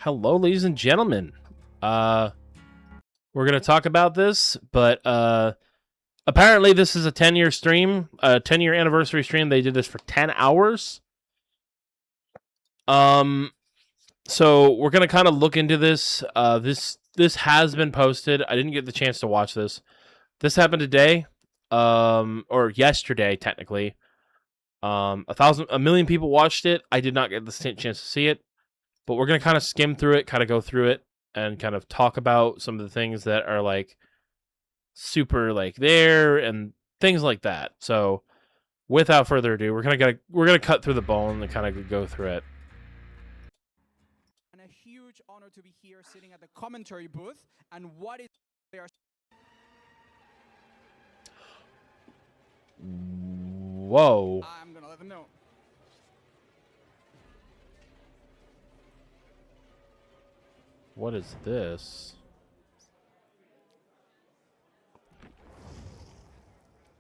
Hello, ladies and gentlemen. We're gonna talk about this, but apparently this is a 10-year stream, a 10-year anniversary stream. They did this for 10 hours. So we're gonna kind of look into this. This has been posted. I didn't get the chance to watch this. This happened today, or yesterday technically. A million people watched it. I did not get the chance to see it, but we're gonna kind of skim through it, kind of go through it, and kind of talk about some of the things that are like super like there and things like that. So without further ado, we're gonna cut through the bone and kind of go through it. And a huge honor to be here sitting at the commentary booth. And what is they are Whoa. I'm gonna let them know. What is this?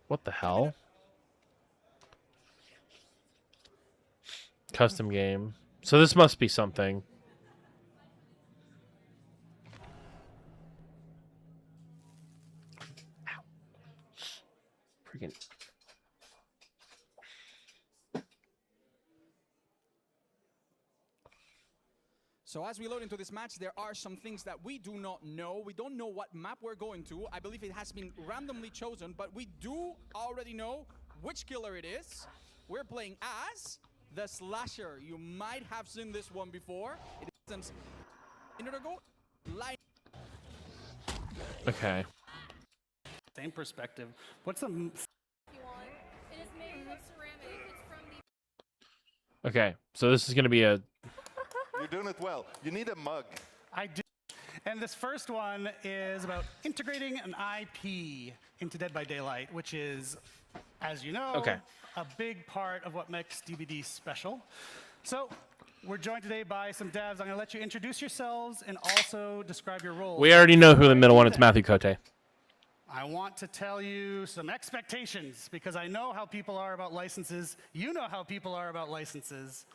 What the hell? Custom game. So this must be something. Ow. Freaking. So as we load into this match, there are some things that we do not know. We don't know what map we're going to. I believe it has been randomly chosen, but we do already know which killer it is. We're playing as the Slasher. You might have seen this one before. It is a minute ago. Okay. Same perspective. What's the... It is made of ceramic. It's from the... Okay. So this is gonna be a. You're doing it well. You need a mug. I do. And this first one is about integrating an IP into Dead by Daylight, which is, as you know, Okay. a big part of what makes DBD special. So we're joined today by some devs. I'm going to let you introduce yourselves and also describe your roles. We already know who the middle one. It's Matthew Cote. I want to tell you some expectations because I know how people are about licenses. You know how people are about licenses.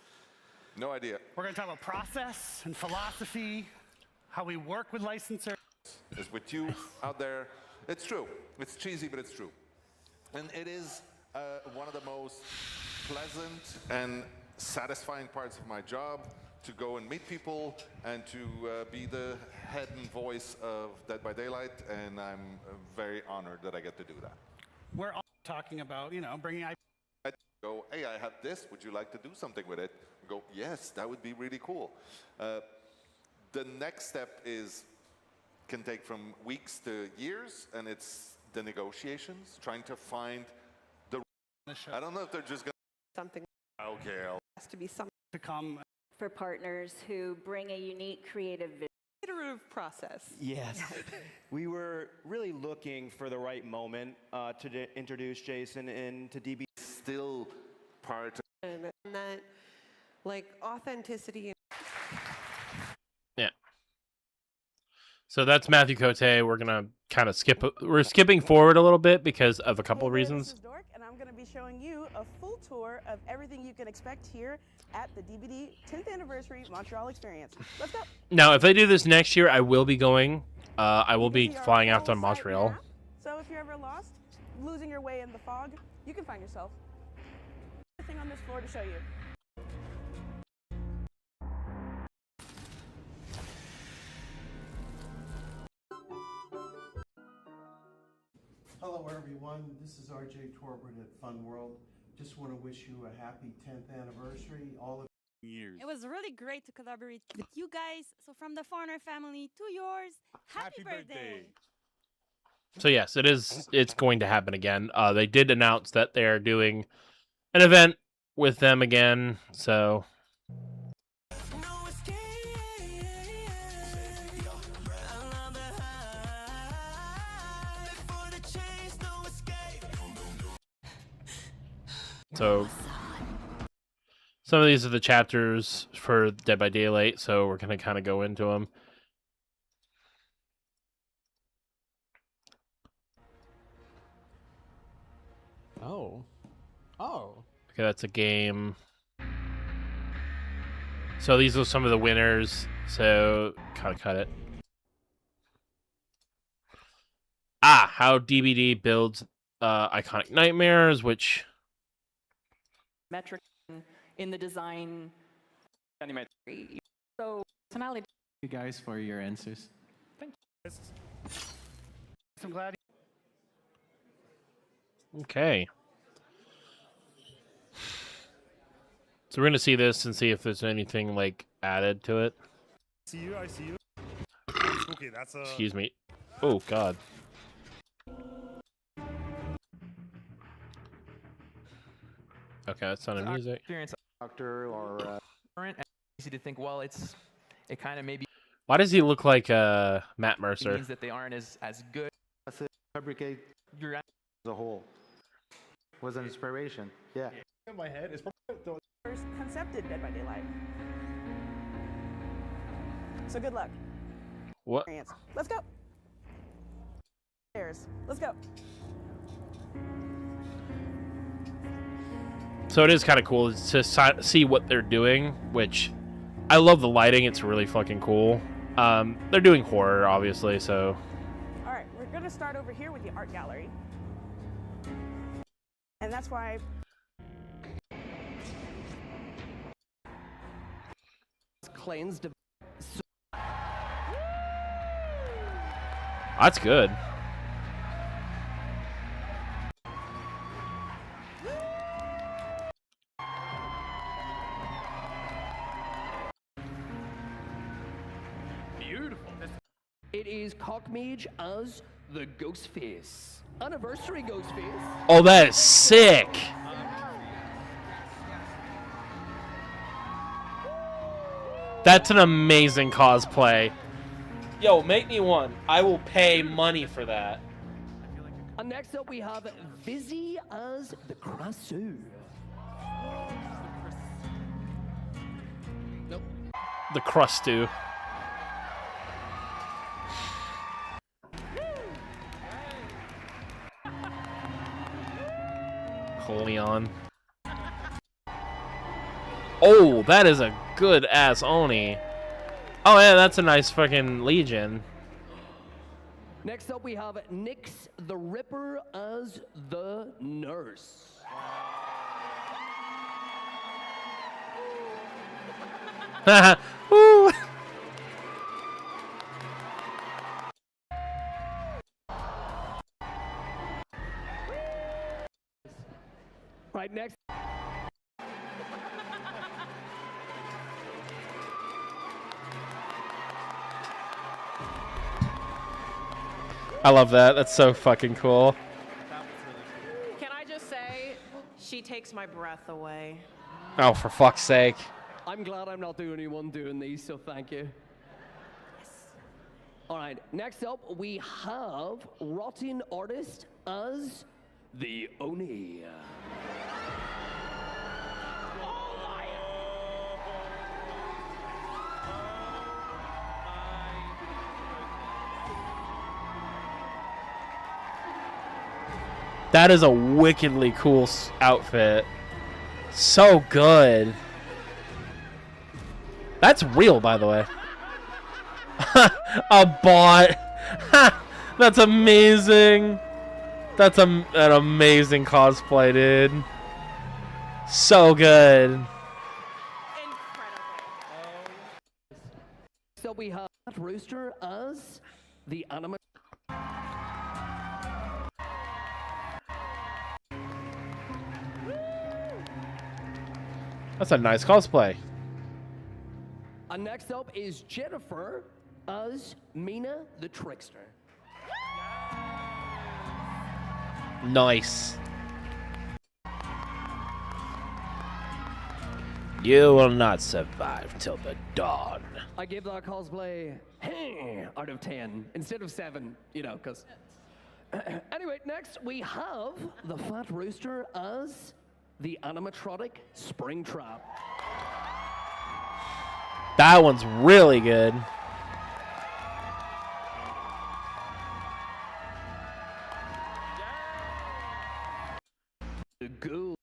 No idea. We're going to talk about process and philosophy, how we work with licensors. Is with you out there. It's true. It's cheesy, but it's true. And it is one of the most pleasant and satisfying parts of my job to go and meet people and to be the head and voice of Dead by Daylight. And I'm very honored that I get to do that. We're all talking about, you know, bringing IP. I go, hey, I have this. Would you like to do something with it? Go, yes, that would be really cool. The next step can take from weeks to years, and it's the negotiations, trying to find the. I don't know if they're just going something okay. has to be something To come. For partners who bring a unique creative vision. iterative process. Yes. We were really looking for the right moment to introduce Jason into DB. Still part of And that, like, authenticity. Yeah. So that's Matthew Cote. We're gonna kind of we're skipping forward a little bit because of a couple of reasons. This is Dork, and I'm going to be showing you a full tour of everything you can expect here at the DBD 10th Anniversary Montreal Experience. Let's go. Now, if they do this next year, I will be going. I will You can be see our flying out full to site Montreal. map. So if you're ever lost, losing your way in the fog, you can find yourself. Everything on this floor to show you. Hello everyone, this is RJ Torbert at Fun World. Just want to wish you a happy 10th anniversary, all of It was really great to collaborate with you guys. So from the Farner family to yours, happy birthday. So yes, it's going to happen again. They did announce that they're doing an event with them again. So some of these are the chapters for Dead by Daylight, so we're going to kind of go into them. Oh. Okay, that's a game. So these are some of the winners. So cut it. How DBD builds iconic nightmares, which metric in the design. So personality. Thank you guys for your answers. Thank you. I'm glad. okay. So we're gonna see this and see if there's anything like added to it. See you, I see you. Okay, that's a. Excuse me. Oh God. Okay, that's not a music. Experience doctor or current, and easy to think. Well, it kind of maybe. Why does he look like Matt Mercer? Means that they aren't as good. Fabricate Your as a whole was an inspiration. Yeah. In my head, it's probably First concepted Dead by Daylight. So good luck. What? Experience. Let's go. Stairs. Let's go. So it is kind of cool to see what they're doing, which I love the lighting. It's really fucking cool. They're doing horror, obviously, so. All right, we're going to start over here with the art gallery. And that's why Cleansed. That's good. Beautiful. It is Cockmage as the Ghostface. Anniversary Ghostface. Oh, that is sick. That's an amazing cosplay. Yo, make me one. I will pay money for that. And next up we have Vizzy as the Crassou. Nope. The Crustu. Leon. Oh, that is a good ass Oni. Oh yeah, that's a nice fucking Legion. Next up we have Nyx the Ripper as the Nurse. Woo. Right, next. I love that. That's so fucking cool. Can I just say, she takes my breath away. Oh, for fuck's sake. I'm glad I'm not the only one doing these, so thank you. All right, next up we have Rotten Artist as the Oni. That is a wickedly cool outfit. So good. That's real, by the way. A bot. That's amazing. That's an amazing cosplay, dude. So good. So we have Rooster as the anima. That's a nice cosplay. And next up is Jennifer as Mina the Trickster. Nice. You will not survive till the dawn. I give that cosplay out of 10 instead of 7, you know, because. Anyway, next we have the Fat Rooster as the animatronic Springtrap. That one's really good. The Ghoul.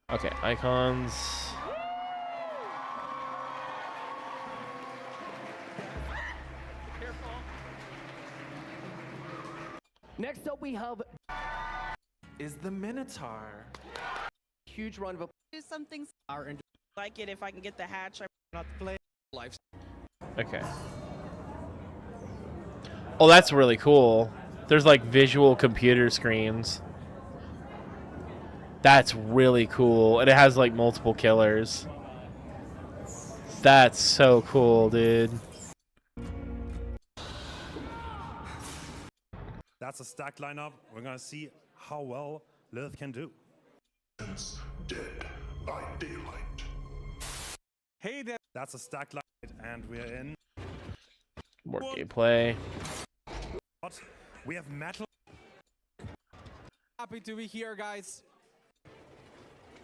Okay, icons. Next up, we have Is the Minotaur. huge round of applause. Do something. Like it if I can get the hatch. I'm not play. Life. Okay. Oh, that's really cool. There's like visual computer screens. That's really cool. And it has like multiple killers. That's so cool, dude. That's a stack lineup. We're gonna see how well Lilith can do. Dead by Daylight. Hey there. That's a stack lineup, and we're in. More gameplay. We have metal. Happy to be here, guys.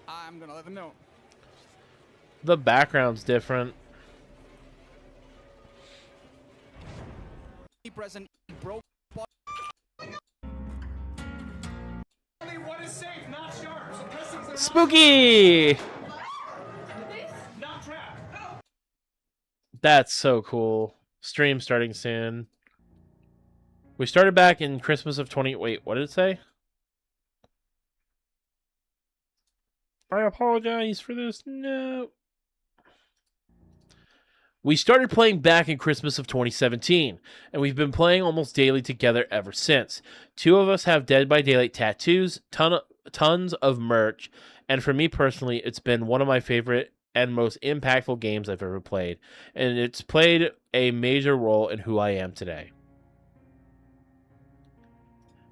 I'm gonna let them know. The background's different. Present broke. What is safe, not sharp. So pistons are Spooky! not trapped. That's so cool. Stream starting soon. We started back in Christmas of 20... Wait, what did it say? I apologize for this. No. We started playing back in Christmas of 2017, and we've been playing almost daily together ever since. 2 of us have Dead by Daylight tattoos, tons of merch, and for me personally, it's been one of my favorite and most impactful games I've ever played, and it's played a major role in who I am today.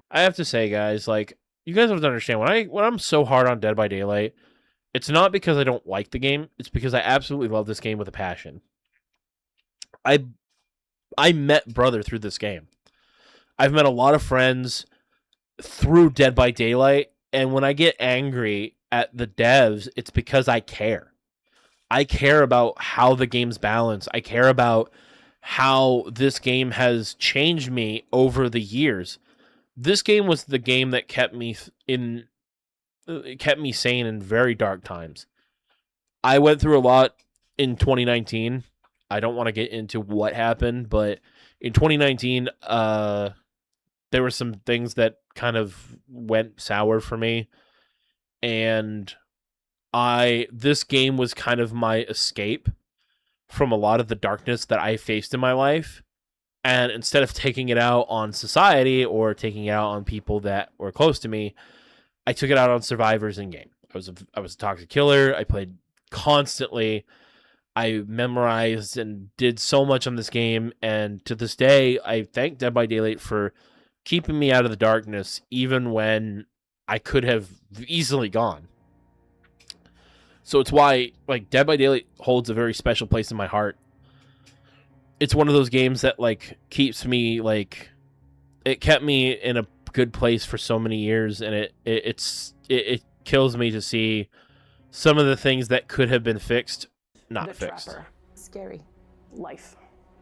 I have to say, guys, like, you guys have to understand, when I'm so hard on Dead by Daylight, it's not because I don't like the game, it's because I absolutely love this game with a passion. I met Brother through this game. I've met a lot of friends through Dead by Daylight, and when I get angry at the devs, it's because I care. I care about how the game's balanced. I care about how this game has changed me over the years. This game was the game that kept me sane in very dark times. I went through a lot in 2019. I don't want to get into what happened, but in 2019, there were some things that kind of went sour for me, and this game was kind of my escape from a lot of the darkness that I faced in my life. And instead of taking it out on society or taking it out on people that were close to me, I took it out on survivors in game. I was a toxic killer. I played constantly. I memorized and did so much on this game, and to this day, I thank Dead by Daylight for keeping me out of the darkness, even when I could have easily gone. So it's why, like, Dead by Daylight holds a very special place in my heart. It's one of those games that, like, keeps me, like, it kept me in a good place for so many years, and it kills me to see some of the things that could have been fixed. Not The fixed. Trapper. Scary. Life.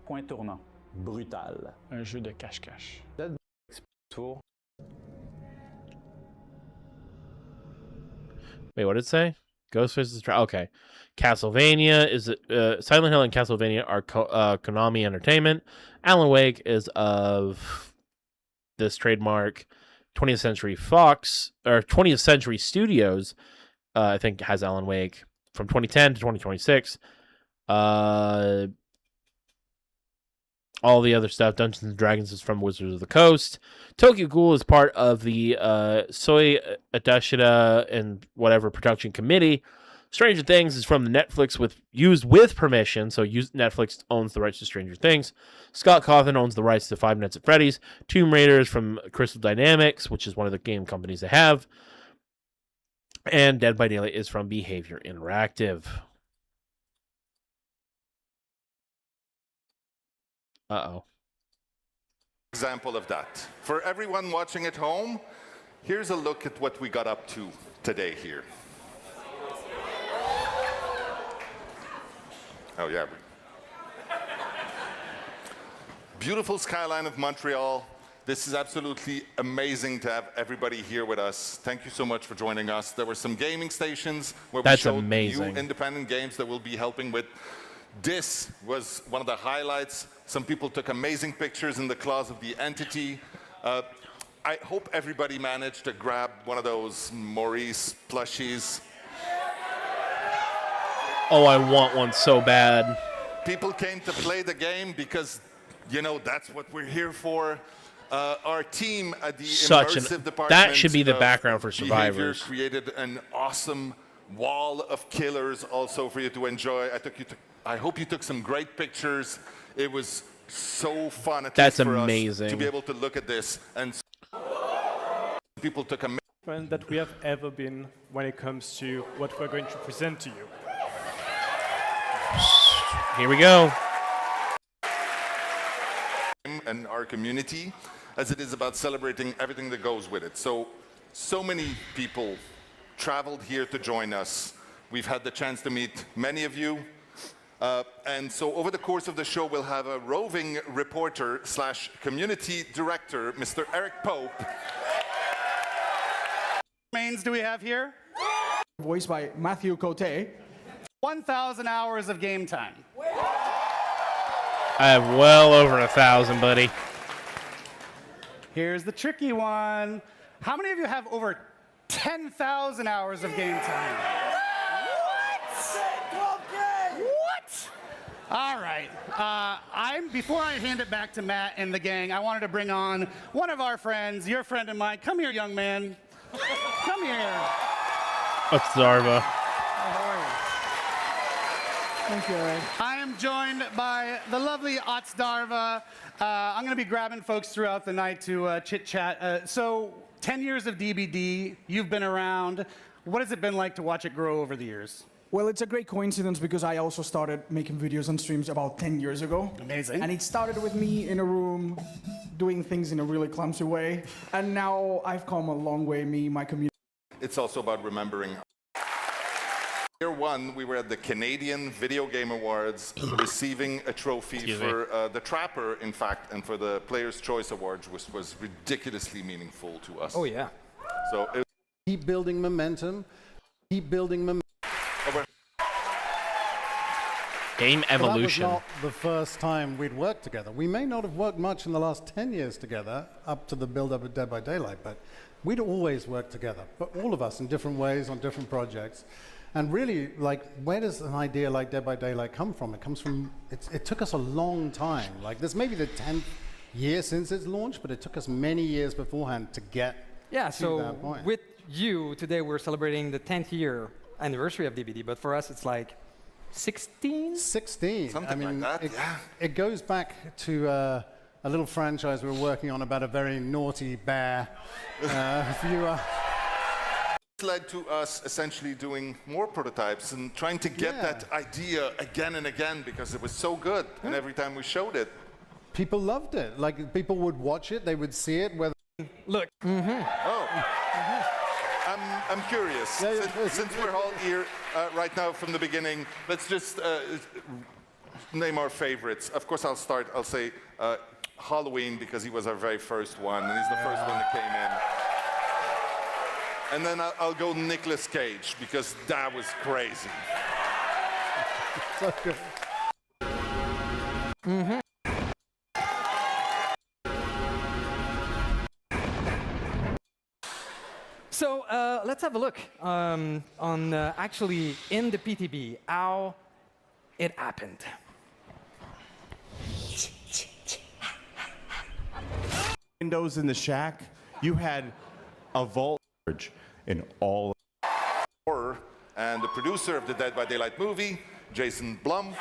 Point tournant. Brutal. Un jeu de cache-cache. Tour. Wait, what did it say? Ghostface's okay. Castlevania is Silent Hill and Castlevania are Konami Entertainment. Alan Wake is of this trademark. 20th Century Fox or 20th Century Studios, I think, has Alan Wake. From 2010 to 2026. All the other stuff. Dungeons and Dragons is from Wizards of the Coast. Tokyo Ghoul is part of the Soy Adashida and whatever production committee. Stranger Things is from the Netflix used with permission, so Netflix owns the rights to Stranger Things. Scott Cawthon owns the rights to Five Nights at Freddy's. Tomb Raider is from Crystal Dynamics, which is one of the game companies they have. And Dead by Daylight is from Behavior Interactive. Uh-oh. Example of that. For everyone watching at home, here's a look at what we got up to today here. Oh, yeah. Beautiful skyline of Montreal. This is absolutely amazing to have everybody here with us. Thank you so much for joining us. There were some gaming stations where we showed amazing. new independent games that we'll be helping with. This was one of the highlights. Some people took amazing pictures in the claws of the entity. I hope everybody managed to grab one of those Maurice plushies. Oh, I want one so bad. People came to play the game because, you know, that's what we're here for. Our team at the immersive department that should be the of background for behavior Survivors. created an awesome wall of killers also for you to enjoy. I hope you took some great pictures. It was so fun at That's least for amazing. us to be able to look at this, and people took a that we have ever been when it comes to what we're going to present to you. Here we go. And our community, as it is about celebrating everything that goes with it. So many people traveled here to join us. We've had the chance to meet many of you. And so over the course of the show, we'll have a roving reporter / community director, Mr. Eric Pope. Mains do we have here? Voiced by Matthew Cote. 1,000 hours of game time. I have well over 1,000, buddy. Here's the tricky one. How many of you have over 10,000 hours of game time? What? All right. Before I hand it back to Matt and the gang, I wanted to bring on one of our friends, your friend of mine. Come here, young man. Come here. What's Zarva? How are you? Thank you, Eric. I am joined by the lovely Ots Darva. I'm going to be grabbing folks throughout the night to chit-chat. So, 10 years of DBD, you've been around. What has it been like to watch it grow over the years? Well, it's a great coincidence because I also started making videos and streams about 10 years ago. Amazing. And it started with me in a room doing things in a really clumsy way. And now I've come a long way, my community. It's also about remembering. Year one, we were at the Canadian Video Game Awards receiving a trophy for The Trapper, in fact, and for the Player's Choice Awards, which was ridiculously meaningful to us. Oh, yeah. So Keep building momentum. Keep building momentum. Game evolution. Well, that was not the first time we'd worked together. We may not have worked much in the last 10 years together, up to the build-up of Dead by Daylight, but we'd always worked together, but all of us in different ways on different projects. And really, like, where does an idea like Dead by Daylight come from? It comes from, it took us a long time. Like, this may be the 10th year since its launch, but it took us many years beforehand to get to that point. With you, today we're celebrating the 10th year anniversary of DBD, but for us it's like 16? 16. Something like that, yeah. It goes back to a little franchise we were working on about a very naughty bear. Viewer. It led to us essentially doing more prototypes and trying to get that idea again and again because it was so good. And every time we showed it, people loved it. Like, people would watch it, they would see it. Whether Look. I'm curious. Since we're all here right now from the beginning, let's just name our favorites. Of course, I'll start. I'll say Halloween because he was our very first one, and he's the first one that came in. And then I'll go Nicolas Cage because that was crazy. So good. So let's have a look on actually in the PTB how it happened. Windows in the shack, you had a vault in all. Horror and the producer of the Dead by Daylight movie, Jason Blum.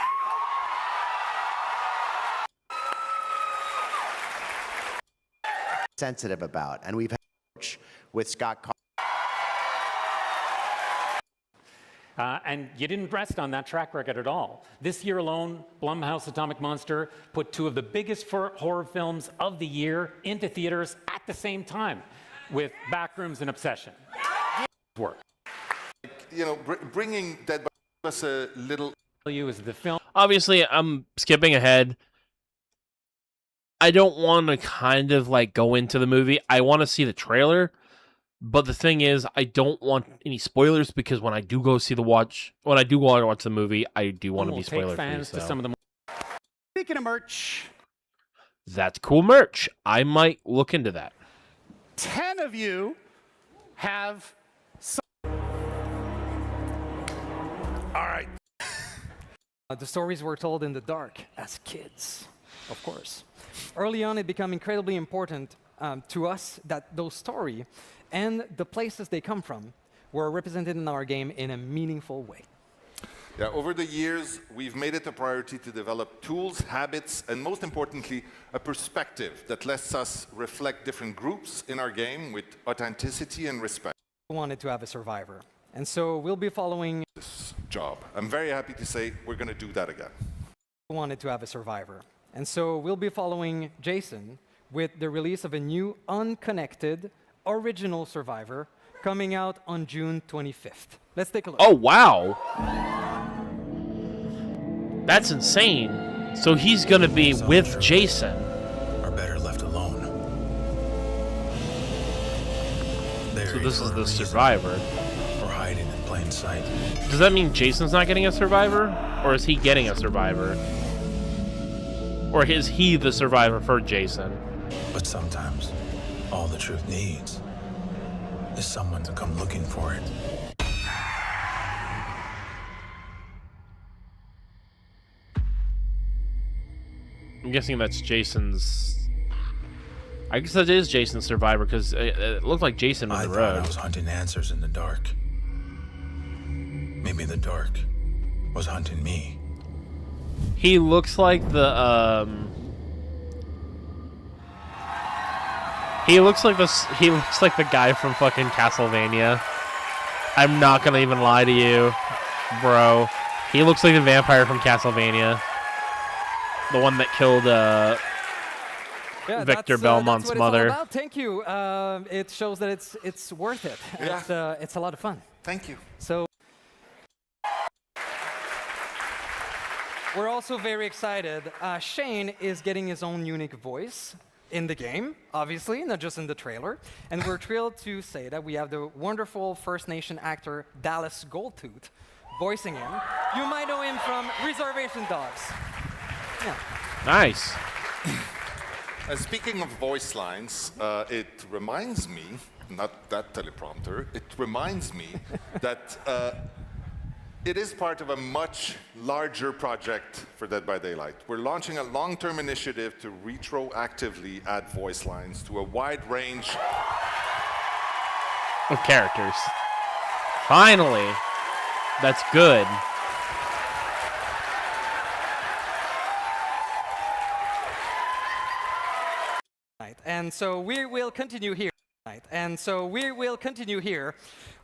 Sensitive about, and we've had with Scott. And you didn't rest on that track record at all. This year alone, Blumhouse Atomic Monster put two of the biggest horror films of the year into theaters at the same time, with Backrooms and Obsession. Work. You know, bringing Dead by us a little. You is the film. Obviously, I'm skipping ahead. I don't want to kind of like go into the movie. I want to see the trailer, but the thing is, I don't want any spoilers because when I do go watch the movie, I do want to be spoiler free. Fans to some of the. Speaking of merch, that's cool merch. I might look into that. 10 of you have. All right. The stories were told in the dark as kids, of course. Early on, it became incredibly important to us that those stories and the places they come from were represented in our game in a meaningful way. Yeah, over the years, we've made it a priority to develop tools, habits, and most importantly, a perspective that lets us reflect different groups in our game with authenticity and respect. We wanted to have a survivor. And so we'll be following this job. I'm very happy to say we're going to do that again. We wanted to have a survivor. And so we'll be following Jason with the release of a new unconnected original survivor coming out on June 25th. Let's take a look. Oh, wow. That's insane. So he's going to be with Jason. Are better left alone. So this is the survivor. Or hiding in plain sight. Does that mean Jason's not getting a survivor? Or is he getting a survivor? Or is he the survivor for Jason? But sometimes, all the truth needs is someone to come looking for it. I'm guessing that's Jason's... I guess that is Jason's survivor, because it looked like Jason on the road. I was hunting answers in the dark. Maybe the dark was hunting me. He looks like the, He looks like the guy from fucking Castlevania. I'm not gonna even lie to you, bro. He looks like the vampire from Castlevania. The one that killed, Victor Belmont's mother. It's all about. Thank you. It shows that it's worth it. Yeah. It's a lot of fun. Thank you. So we're also very excited. Shane is getting his own unique voice in the game, obviously, not just in the trailer. And we're thrilled to say that we have the wonderful First Nation actor Dallas Goldtooth voicing him. You might know him from Reservation Dogs. Yeah. Nice. Speaking of voice lines, it reminds me, not that teleprompter, it reminds me that it is part of a much larger project for Dead by Daylight. We're launching a long-term initiative to retroactively add voice lines to a wide range of characters. Finally. That's good. And so we will continue here. And so we will continue here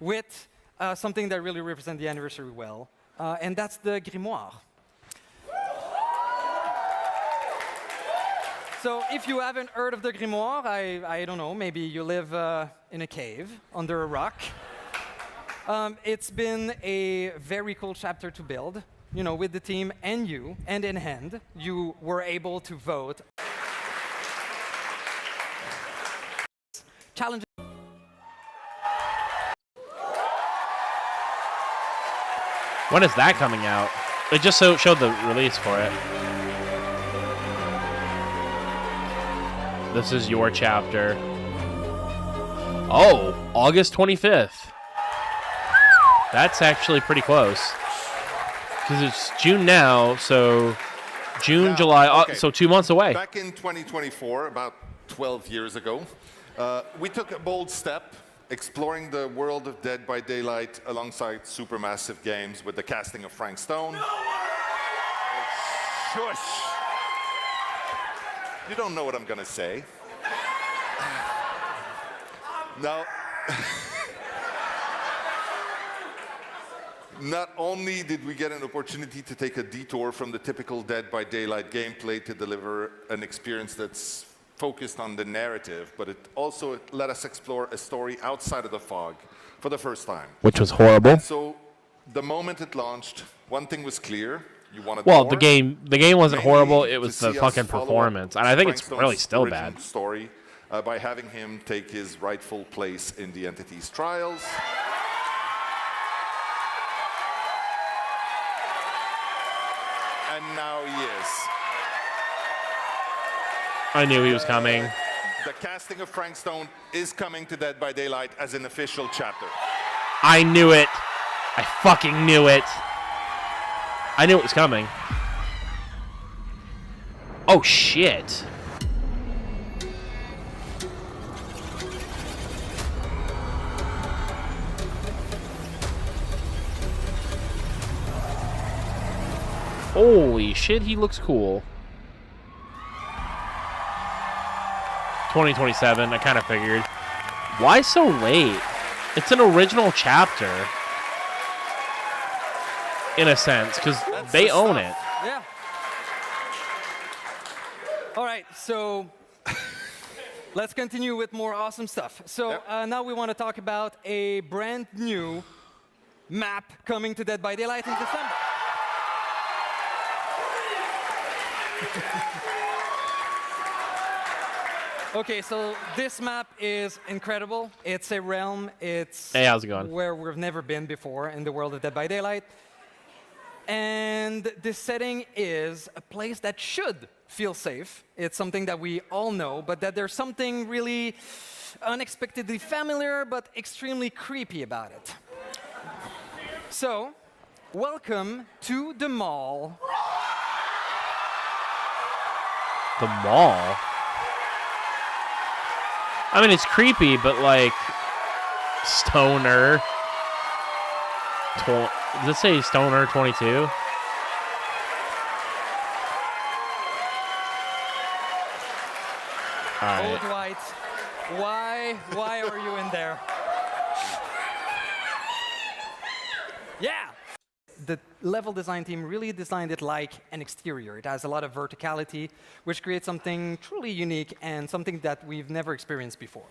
with something that really represents the anniversary well, and that's the grimoire. So if you haven't heard of the grimoire, I don't know, maybe you live in a cave under a rock. It's been a very cool chapter to build, you know, with the team and you, hand in hand, you were able to vote. Challenge. When is that coming out? They just showed the release for it. This is your chapter. Oh, August 25th. That's actually pretty close. Because it's June now, so June, July, okay. So 2 months away. Back in 2024, about 12 years ago, we took a bold step exploring the world of Dead by Daylight alongside Supermassive Games with the casting of Frank Stone. Shush! You don't know what I'm gonna say. Now, not only did we get an opportunity to take a detour from the typical Dead by Daylight gameplay to deliver an experience that's focused on the narrative, but it also let us explore a story outside of the fog for the first time. Which was horrible. And so the moment it launched, one thing was clear. You wanted Well, more? the game wasn't Mainly horrible. It to was the see us fucking follow up performance, and I think it's Frank really Stone's still original bad. Story by having him take his rightful place in the entity's trials. And now he is. I knew he was coming. The casting of Frank Stone is coming to Dead by Daylight as an official chapter. I knew it. I fucking knew it. I knew it was coming. Oh shit. Holy shit, he looks cool. 2027, I kind of figured. Why so late? It's an original chapter. In a sense, because they own it. Yeah. All right, so let's continue with more awesome stuff. So now we want to talk about a brand new map coming to Dead by Daylight in December. Okay, so this map is incredible. It's a realm. It's Hey, how's it going? where we've never been before in the world of Dead by Daylight. And this setting is a place that should feel safe. It's something that we all know, but that there's something really unexpectedly familiar but extremely creepy about it. So, welcome to the mall. The mall? I mean, it's creepy, but like, stoner. Does it say stoner 22? Old White, why are you in there? Yeah! The level design team really designed it like an exterior. It has a lot of verticality, which creates something truly unique and something that we've never experienced before.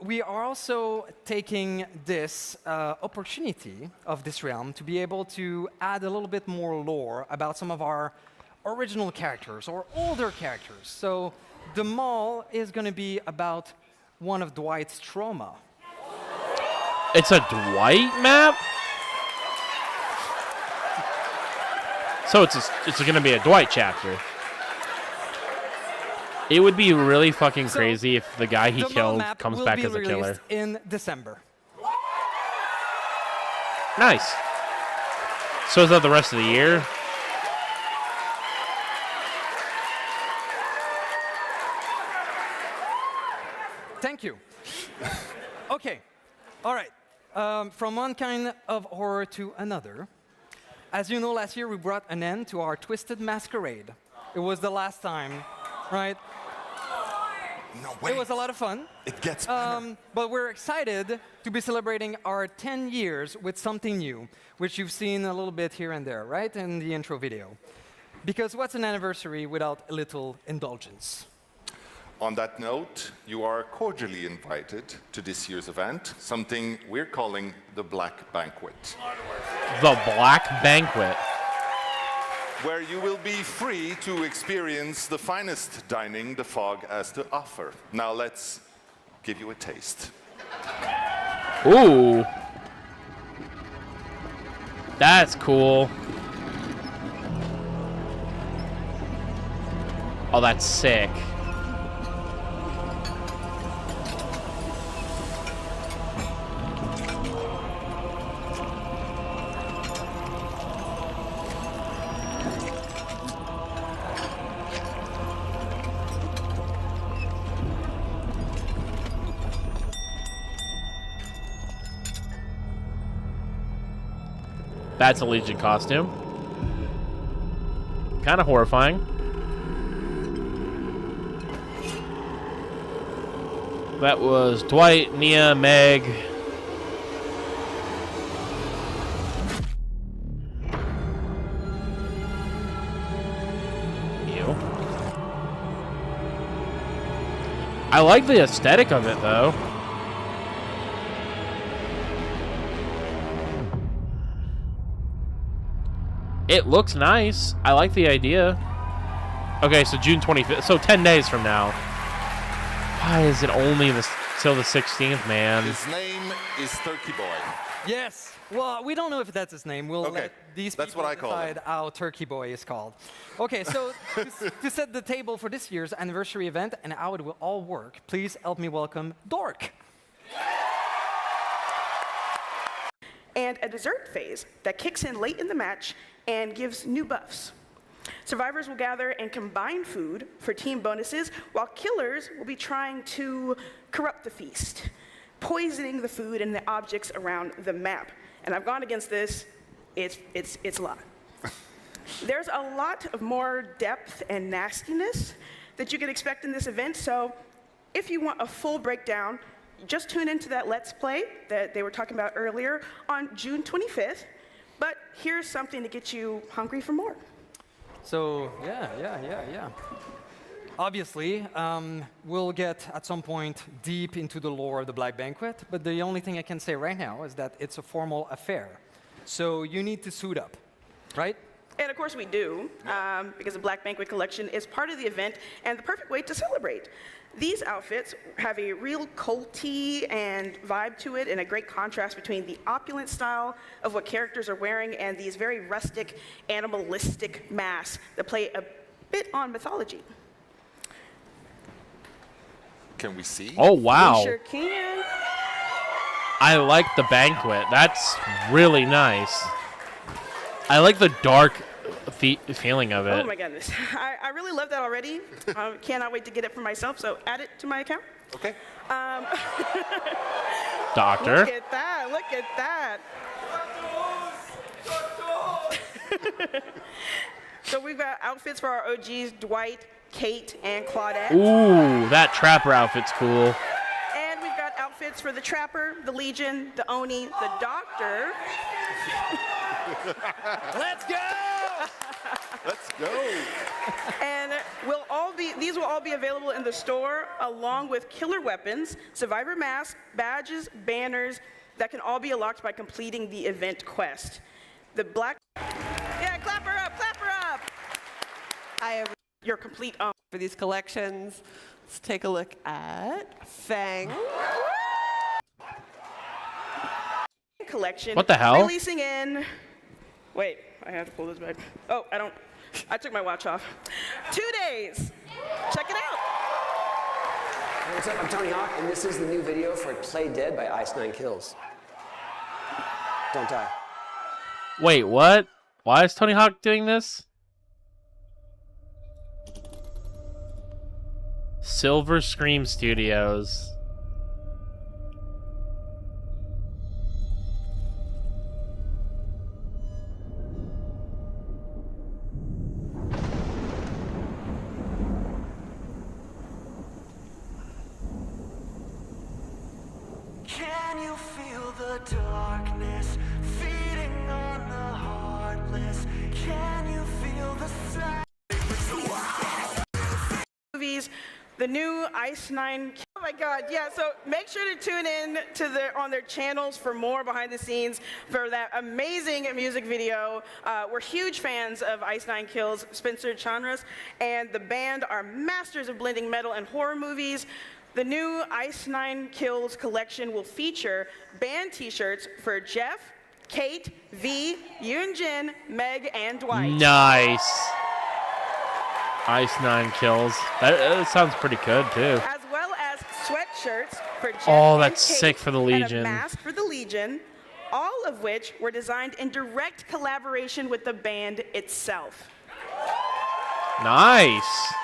We are also taking this opportunity of this realm to be able to add a little bit more lore about some of our original characters or older characters. So the mall is going to be about one of Dwight's trauma. It's a Dwight map? So it's going to be a Dwight chapter. It would be really fucking crazy if the guy he The mall killed map comes will back be as a released killer. in December. Nice. So is that the rest of the year? Thank you. Okay. All right. From one kind of horror to another. As you know, last year we brought an end to our Twisted Masquerade. It was the last time, right? No, wait. It was a lot of fun. It gets better. But we're excited to be celebrating our 10 years with something new, which you've seen a little bit here and there, right, in the intro video. Because what's an anniversary without a little indulgence? On that note, you are cordially invited to this year's event, something we're calling the Black Banquet. The Black Banquet. Where you will be free to experience the finest dining the fog has to offer. Now let's give you a taste. Ooh. That's cool. Oh, that's sick. That's a Legion costume. Kind of horrifying. That was Dwight, Nia, Meg. Ew. I like the aesthetic of it, though. It looks nice. I like the idea. Okay, so June 25th. So 10 days from now. Why is it only till the 16th, man? His name is Turkey Boy. Yes. Well, we don't know if that's his name. We'll let these that's people what I call decide him. how Turkey Boy is called. Okay, so to set the table for this year's anniversary event and how it will all work, please help me welcome Dork. And a dessert phase that kicks in late in the match and gives new buffs. Survivors will gather and combine food for team bonuses, while killers will be trying to corrupt the feast, poisoning the food and the objects around the map. And I've gone against this. It's a lot. There's a lot of more depth and nastiness that you can expect in this event, so if you want a full breakdown, just tune into that Let's Play that they were talking about earlier on June 25th. But here's something to get you hungry for more. So, yeah. Obviously, we'll get at some point deep into the lore of the Black Banquet, but the only thing I can say right now is that it's a formal affair. So you need to suit up, right? And of course we do, because the Black Banquet collection is part of the event and the perfect way to celebrate. These outfits have a real culty and vibe to it, and a great contrast between the opulent style of what characters are wearing and these very rustic, animalistic masks that play a bit on mythology. Can we see? Oh, wow. We sure can. I like the banquet. That's really nice. I like the dark feeling of it. Oh my goodness. I really love that already. Cannot wait to get it for myself, so add it to my account. Okay. Doctor. Look at that, look at that. So we've got outfits for our OGs, Dwight, Kate, and Claudette. Ooh, that trapper outfit's cool. And we've got outfits for the Trapper, the Legion, the Oni, the Doctor. Let's go! Let's go. And these will all be available in the store, along with killer weapons, survivor masks, badges, banners that can all be unlocked by completing the event quest. The Black... Yeah, clap her up, clap her up! I have your complete own. For these collections, let's take a look at Fang. Collection. What the hell? Releasing in... Wait, I have to pull this back. Oh, I took my watch off. 2 days. Check it out. Hey, what's up? I'm Tony Hawk, and this is the new video for Play Dead by Ice9Kills. Don't die. Wait, what? Why is Tony Hawk doing this? Silver Scream Studios. Can you feel the darkness feeding on the heartless? Can you feel the Movies, the new Ice9. Oh my God, yeah, so make sure to tune in to on their channels for more behind the scenes for that amazing music video. We're huge fans of Ice9Kills, Spencer Chanras, and the band are masters of blending metal and horror movies. The new Ice9Kills collection will feature band t-shirts for Jeff, Kate, V, Yoonjin, Meg, and Dwight. Nice. Ice9Kills. That sounds pretty good too. As well as sweatshirts for Jeff Oh, and that's Kate, sick for the and a Legion. mask for the Legion, all of which were designed in direct collaboration with the band itself. Nice.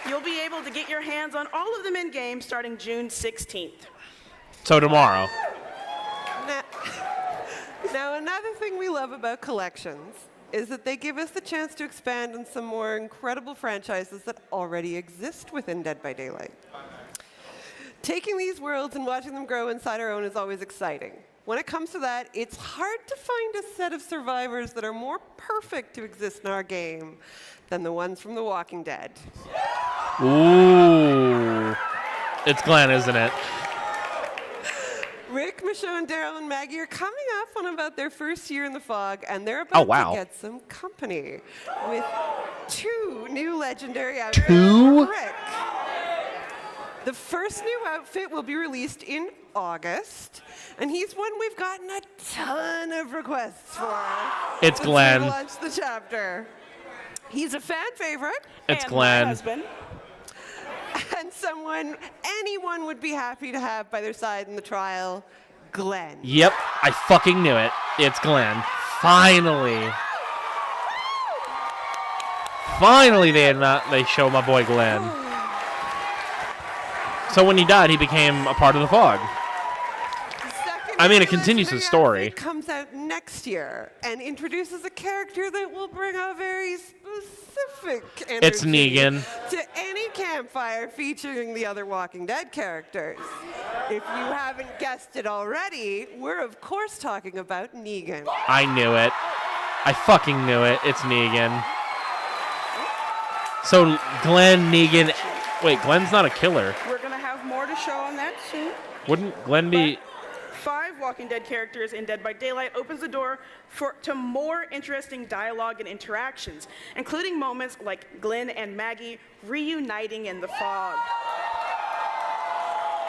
You'll be able to get your hands on all of them in-game starting June 16th. So tomorrow. Now, another thing we love about collections is that they give us the chance to expand on some more incredible franchises that already exist within Dead by Daylight. Taking these worlds and watching them grow inside our own is always exciting. When it comes to that, it's hard to find a set of survivors that are more perfect to exist in our game than the ones from The Walking Dead. Ooh. It's Glenn, isn't it? Rick Michonne and Daryl and Maggie are coming up on about their first year in the fog, and they're about to get some company with 2 new legendary outfits. 2? For Rick. The first new outfit will be released in August, and he's one we've gotten a ton of requests for. It's since Glenn. we launched the chapter. He's a fan favorite. It's and Glenn. My husband. And someone anyone would be happy to have by their side in the trial, Glenn. Yep, I fucking knew it. It's Glenn. Finally. Finally, they show my boy Glenn. So when he died, he became a part of the fog. I mean, it continues the story. It comes out next year and introduces a character that will bring a very specific energy It's Negan. to any campfire featuring the other Walking Dead characters. If you haven't guessed it already, we're of course talking about Negan. I knew it. I fucking knew it. It's Negan. So Glenn, Negan. Wait, Glenn's not a killer. We're going to have more to show on that soon. Wouldn't Glenn be? 5 Walking Dead characters in Dead by Daylight opens the door to more interesting dialogue and interactions, including moments like Glenn and Maggie reuniting in the fog.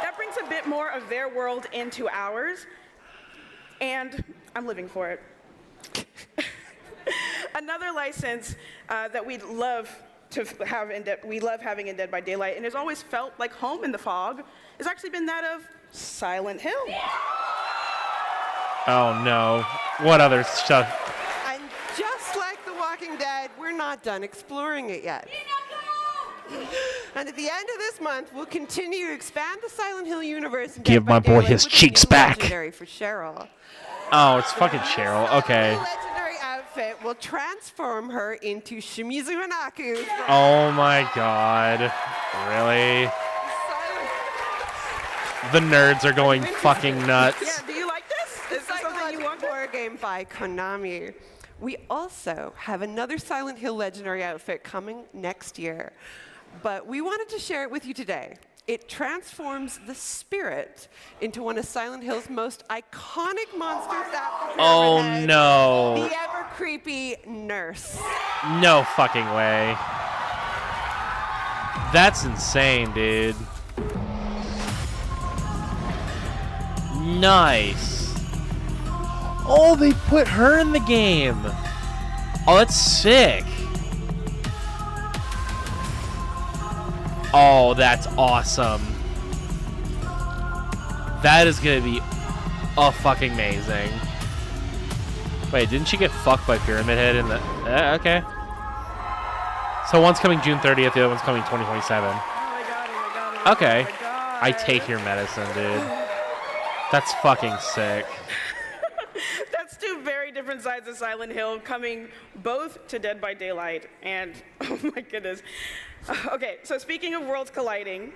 That brings a bit more of their world into ours, and I'm living for it. Another license that we'd love to have we love having in Dead by Daylight, and has always felt like home in the fog, has actually been that of Silent Hill. Oh no. What other stuff? And just like The Walking Dead, we're not done exploring it yet. And at the end of this month, we'll continue to expand the Silent Hill universe. And Give my boy his cheeks back. Legendary for Cheryl. Oh, it's fucking Cheryl. Okay. Legendary outfit will transform her into Shimizu Hanaku. Oh my god. Really? The nerds are going fucking nuts. Yeah, do you like this? Is this something you want? Horror game by Konami. We also have another Silent Hill legendary outfit coming next year, but we wanted to share it with you today. It transforms the spirit into one of Silent Hill's most iconic monsters that Oh no. the ever creepy nurse. No fucking way. That's insane, dude. Nice. Oh, they put her in the game. Oh, that's sick. Oh, that's awesome. That is gonna be fucking amazing. Wait, didn't she get fucked by Pyramid Head in the... okay. So one's coming June 30th, the other one's coming 2027. Okay. I take your medicine, dude. That's fucking sick. That's 2 very different sides of Silent Hill coming both to Dead by Daylight, and oh my goodness. Okay, so speaking of worlds colliding,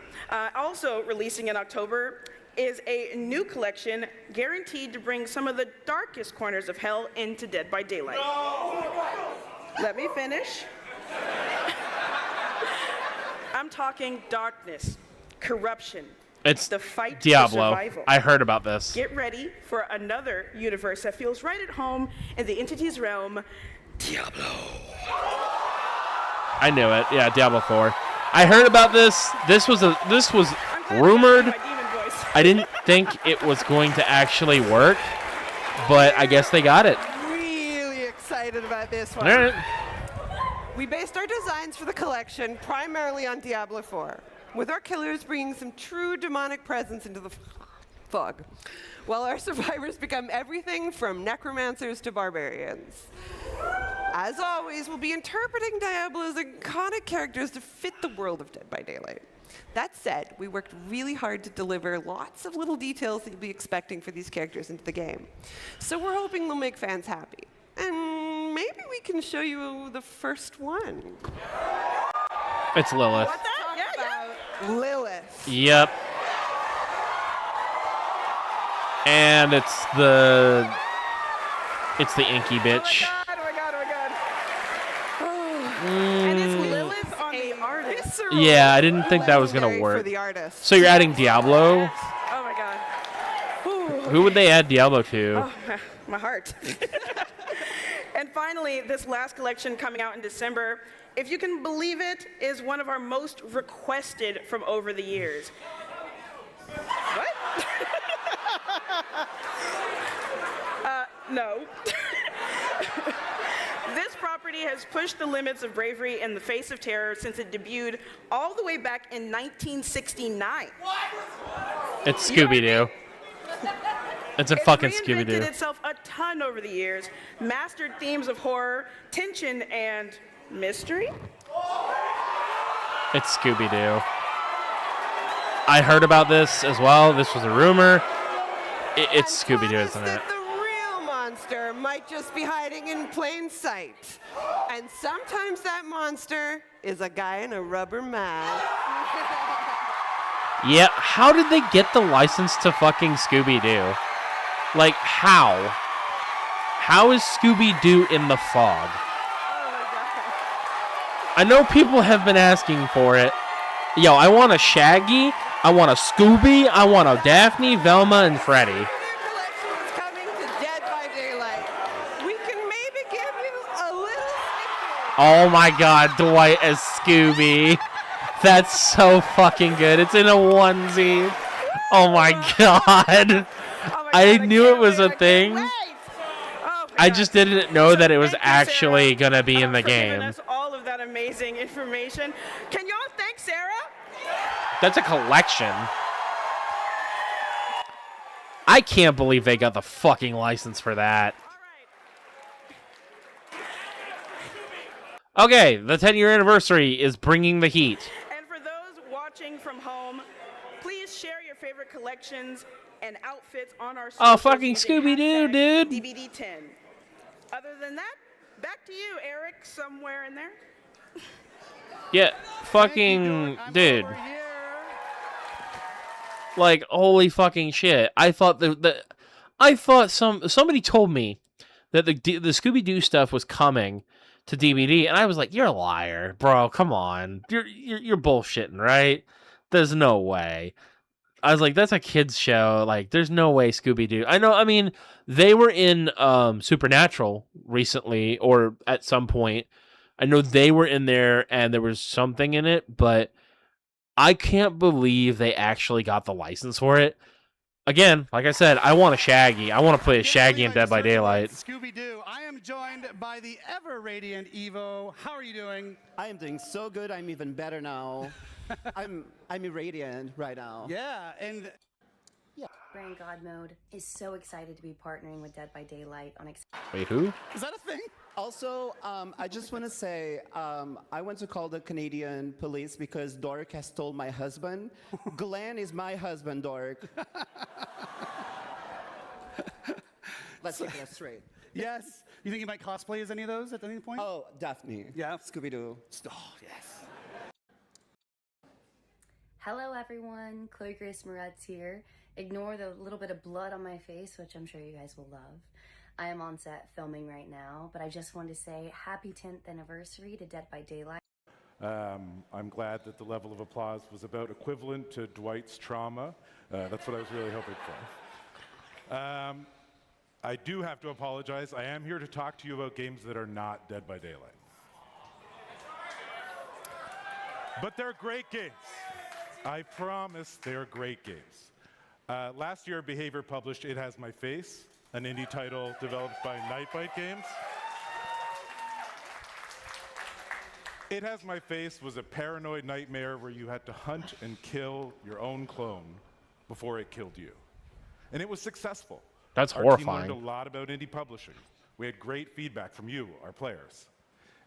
also releasing in October is a new collection guaranteed to bring some of the darkest corners of hell into Dead by Daylight. No! Let me finish. I'm talking darkness, corruption, It's the fight Diablo. for survival. I heard about this. Get ready for another universe that feels right at home in the entity's realm, Diablo. I knew it. Yeah, Diablo 4. I heard about this. This was rumored. I didn't think it was going to actually work, but I guess they got it. Really excited about this one. All right. We based our designs for the collection primarily on Diablo 4, with our killers bringing some true demonic presence into the fog, while our survivors become everything from necromancers to barbarians. As always, we'll be interpreting Diablo's iconic characters to fit the world of Dead by Daylight. That said, we worked really hard to deliver lots of little details that you'll be expecting for these characters into the game. So we're hoping they'll make fans happy. And maybe we can show you the first one. It's Lilith. What's that? Yeah. Lilith. Yep. And it's the inky bitch. And it's Lilith on the artist. Yeah, I didn't think that was gonna work. For the artist. So you're adding Diablo? Oh my god. Ooh, Who would they add Diablo to? Oh, my heart. And finally, this last collection coming out in December, if you can believe it, is one of our most requested from over the years. What? No. This property has pushed the limits of bravery in the face of terror since it debuted all the way back in 1969. It's Scooby-Doo. It's a fucking It's Scooby-Doo. reinvented itself a ton over the years, mastered themes of horror, tension, and mystery. It's Scooby-Doo. I heard about this as well. This was a rumor. It's Scooby-Doo, isn't it? The real monster might just be hiding in plain sight. And sometimes that monster is a guy in a rubber mask. Yeah, how did they get the license to fucking Scooby-Doo? Like, how? How is Scooby-Doo in the fog? I know people have been asking for it. Yo, I want a Shaggy, I want a Scooby, I want a Daphne, Velma, and Freddy. Coming to Dead by Daylight. We can maybe give you a little. Oh my god, Dwight as Scooby. That's so fucking good. It's in a onesie. Oh my god. I knew it was a thing. I just didn't know that it was actually going to be in the Giving game. us all of that amazing information. Can y'all thank Sarah? That's a collection. I can't believe they got the fucking license for that. Okay, the 10-year anniversary is bringing the heat. And for those watching from home, please share your favorite collections and outfits on our Oh, socials fucking with the Scooby-Doo, hashtag dude. DBD10. Other than that, back to you, Eric, somewhere in there. Yeah, fucking dude. Like, holy fucking shit. I thought somebody told me that the Scooby-Doo stuff was coming to DVD, and I was like, you're a liar, bro. Come on. You're bullshitting, right? There's no way. I was like, that's a kid's show. Like, there's no way Scooby-Doo. I mean, they were in Supernatural recently, or at some point. I know they were in there, and there was something in it, but I can't believe they actually got the license for it. Again, like I said, I want a Shaggy. I want to play a Shaggy in Dead by Daylight. Scooby-Doo. I am joined by the ever-radiant Evo. How are you doing? I am doing so good. I'm even better now. I'm irradiant right now. Yeah, and Brand God Mode is so excited to be partnering with Dead by Daylight on. Wait, who? Is that a thing? Also, I just want to say, I want to call the Canadian police because Dork has stole my husband. Glenn is my husband, Dork. Let's get that straight. Yes. You think you might cosplay as any of those at any point? Oh, Daphne. Yeah. Scooby-Doo. Oh, yes. Hello, everyone. Chloe Grace Moretz here. Ignore the little bit of blood on my face, which I'm sure you guys will love. I am on set filming right now, but I just wanted to say happy 10th anniversary to Dead by Daylight. I'm glad that the level of applause was about equivalent to Dwight's trauma. That's what I was really hoping for. I do have to apologize. I am here to talk to you about games that are not Dead by Daylight. But they're great games. I promise they're great games. Last year, Behavior published It Has My Face, an indie title developed by Nightbite Games. It Has My Face was a paranoid nightmare where you had to hunt and kill your own clone before it killed you. And it was successful. That's Our horrifying. team learned a lot about indie publishing. We had great feedback from you, our players.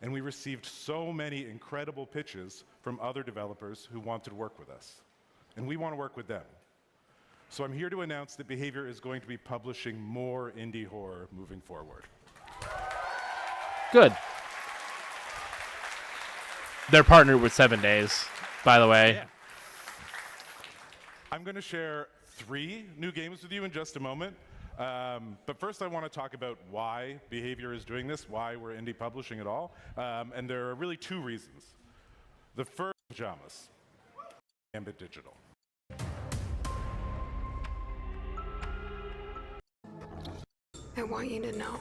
And we received so many incredible pitches from other developers who wanted to work with us. And we want to work with them. So I'm here to announce that Behavior is going to be publishing more indie horror moving forward. Good. They're partnered with 7 Days, by the way. Yeah. I'm going to share 3 new games with you in just a moment. But first I want to talk about why Behavior is doing this, why we're indie publishing at all. And there are really 2 reasons. The first, pajamas. Gambit Digital. I want you to know.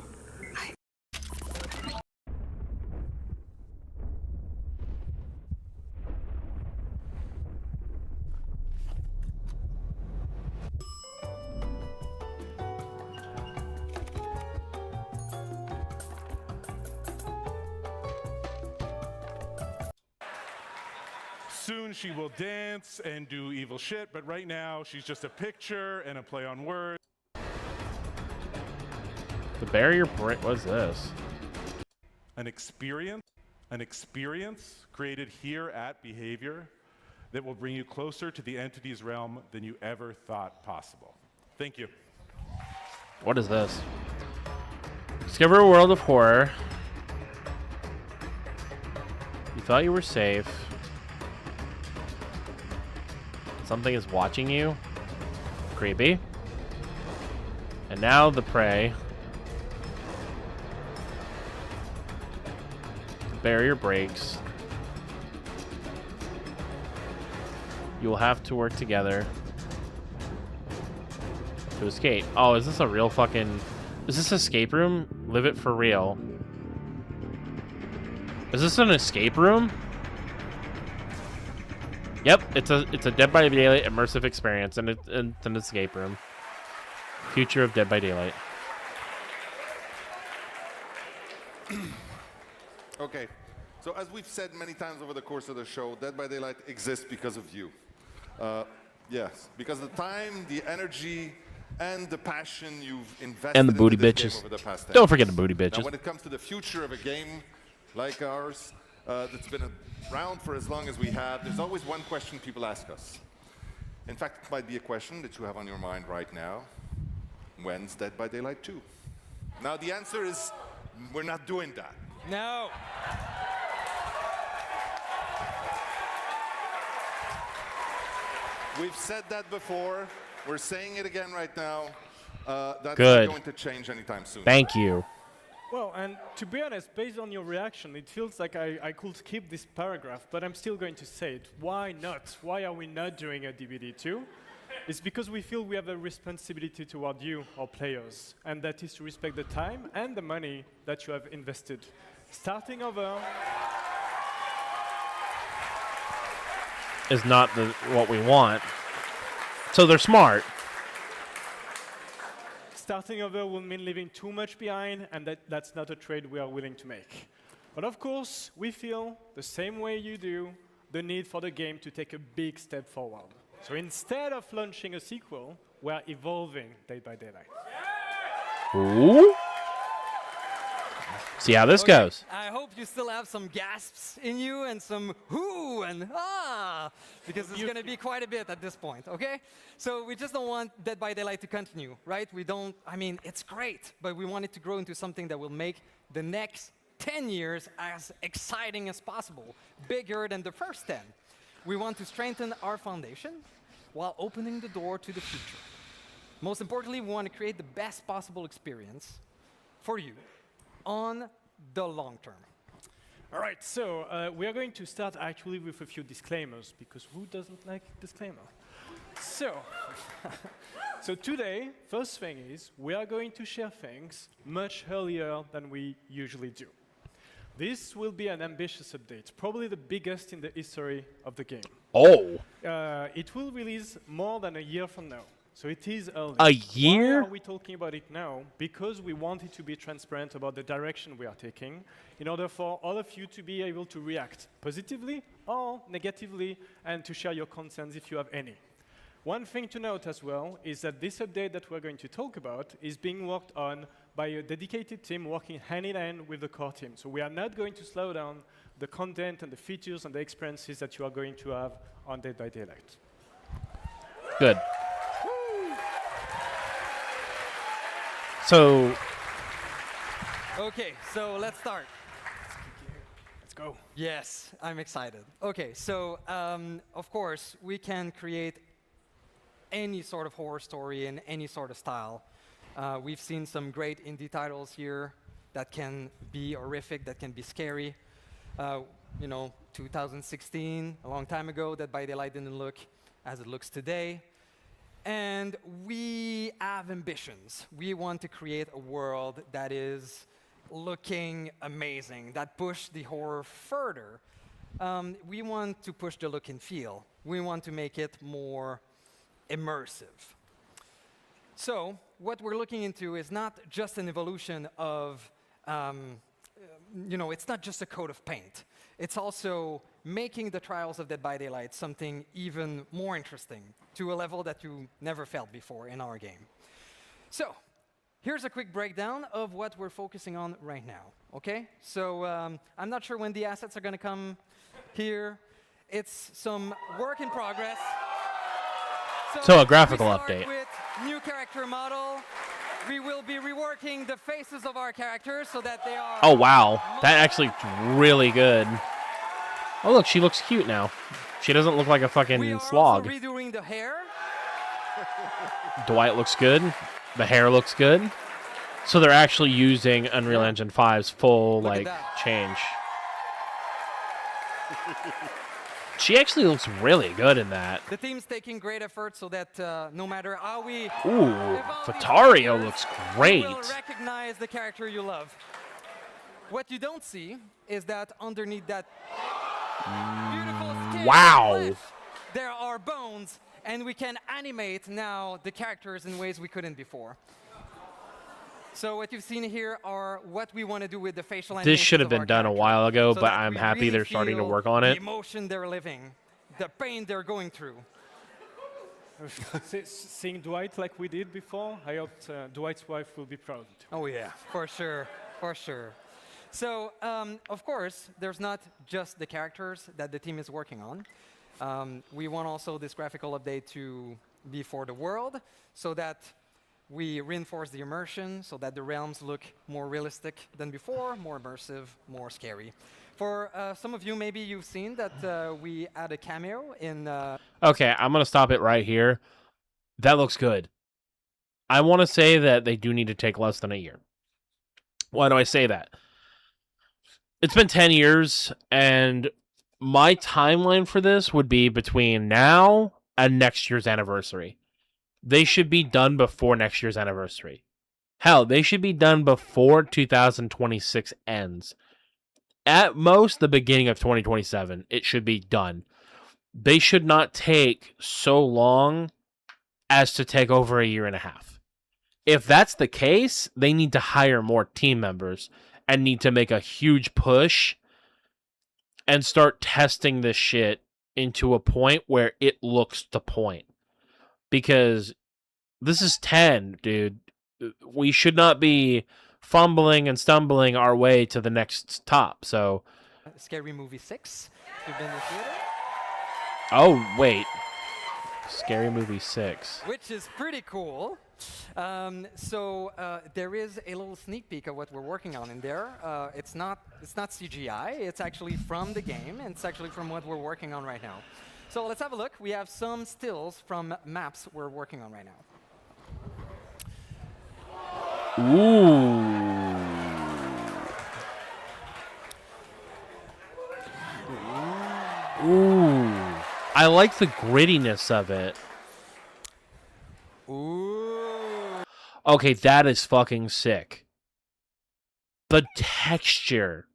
Soon she will dance and do evil shit, but right now she's just a picture and a play on words. The barrier break. What's this? An experience created here at Behavior that will bring you closer to the entity's realm than you ever thought possible. Thank you. What is this? Discover a world of horror. You thought you were safe. Something is watching you. Creepy. And now the prey. The barrier breaks. You will have to work together to escape. Oh, is this a real fucking... Is this escape room? Live it for real. Is this an escape room? Yep, it's a Dead by Daylight immersive experience, and it's an escape room. Future of Dead by Daylight. Okay, so as we've said many times over the course of the show, Dead by Daylight exists because of you. Yes, because the time, the energy, and the passion you've invested And the booty into this game bitches. over the past 10 Don't forget years. the booty bitches. Now, when it comes to the future of a game like ours, that's been around for as long as we have, there's always one question people ask us. In fact, it might be a question that you have on your mind right now. When's Dead by Daylight 2? Now, the answer is, we're not doing that. No. We've said that before. We're saying it again right now. That's Good. not going to change anytime soon. Thank you. Well, and to be honest, based on your reaction, it feels like I could skip this paragraph, but I'm still going to say it. Why not? Why are we not doing a DVD 2? It's because we feel we have a responsibility toward you, our players, and that is to respect the time and the money that you have invested. Starting over Is not what we want. So they're smart. Starting over will mean leaving too much behind, and that's not a trade we are willing to make. But of course, we feel, the same way you do, the need for the game to take a big step forward. So instead of launching a sequel, we are evolving Dead by Daylight. Ooh. See how this goes. I hope you still have some gasps in you and some whoo and ah, because it's going to be quite a bit at this point, okay? So we just don't want Dead by Daylight to continue, right? We don't, I mean, it's great, but we want it to grow into something that will make the next 10 years as exciting as possible, bigger than the first 10. We want to strengthen our foundation while opening the door to the future. Most importantly, we want to create the best possible experience for you on the long term. All right, so we are going to start actually with a few disclaimers, because who doesn't like disclaimer? So, so today, first thing is, we are going to share things much earlier than we usually do. This will be an ambitious update, probably the biggest in the history of the game. Oh. It will release more than a year from now. So it is early. A year? Why are we talking about it now? Because we wanted to be transparent about the direction we are taking in order for all of you to be able to react positively or negatively and to share your concerns if you have any. One thing to note as well is that this update that we're going to talk about is being worked on by a dedicated team working hand in hand with the core team. So we are not going to slow down the content and the features and the experiences that you are going to have on Dead by Daylight. Good. So, Okay, so let's start. Let's go. Yes, I'm excited. Okay, so of course, we can create any sort of horror story in any sort of style. We've seen some great indie titles here that can be horrific, that can be scary. You know, 2016, a long time ago, Dead by Daylight didn't look as it looks today. And we have ambitions. We want to create a world that is looking amazing, that push the horror further. We want to push the look and feel. We want to make it more immersive. So what we're looking into is not just an evolution of, it's not just a coat of paint. It's also making the Trials of Dead by Daylight something even more interesting, to a level that you never felt before in our game. So here's a quick breakdown of what we're focusing on right now, okay? So I'm not sure when the assets are going to come here. It's some work in progress. So a graphical we start update. With new character model. We will be reworking the faces of our characters so that they are... Oh, wow. That actually looks really good. Oh, look, she looks cute now. She doesn't look like a fucking slog. We are also redoing the hair. Dwight looks good. The hair looks good. So they're actually using Unreal Engine 5's full, change. She actually looks really good in that. The team's taking great effort so that no matter how we... Ooh, Vitario looks great. You will recognize the character you love. What you don't see is that underneath that beautiful skin, wow, there are bones, and we can animate now the characters in ways we couldn't before. So what you've seen here are what we want to do with the facial animation. This should have been done a while ago, so but I'm happy really they're starting to feel work on it. The emotion they're living, the pain they're going through. Seeing Dwight like we did before, I hope Dwight's wife will be proud. Oh yeah, for sure, for sure. So, of course, there's not just the characters that the team is working on. We want also this graphical update to be for the world, so that we reinforce the immersion, so that the realms look more realistic than before, more immersive, more scary. For some of you, maybe you've seen that we add a cameo in... Okay, I'm going to stop it right here. That looks good. I want to say that they do need to take less than a year. Why do I say that? It's been 10 years, and my timeline for this would be between now and next year's anniversary. They should be done before next year's anniversary. Hell, they should be done before 2026 ends. At most, the beginning of 2027, it should be done. They should not take so long as to take over a year and a half. If that's the case, they need to hire more team members and need to make a huge push and start testing this shit into a point where it looks the point. Because this is 10, dude. We should not be fumbling and stumbling our way to the next top. So, Scary Movie 6. You've been in the theater. Oh, wait. Scary Movie 6. Which is pretty cool. There is a little sneak peek of what we're working on in there. It's not CGI. It's actually from the game, and it's actually from what we're working on right now. So let's have a look. We have some stills from maps we're working on right now. Ooh. I like the grittiness of it. Okay, that is fucking sick. The texture.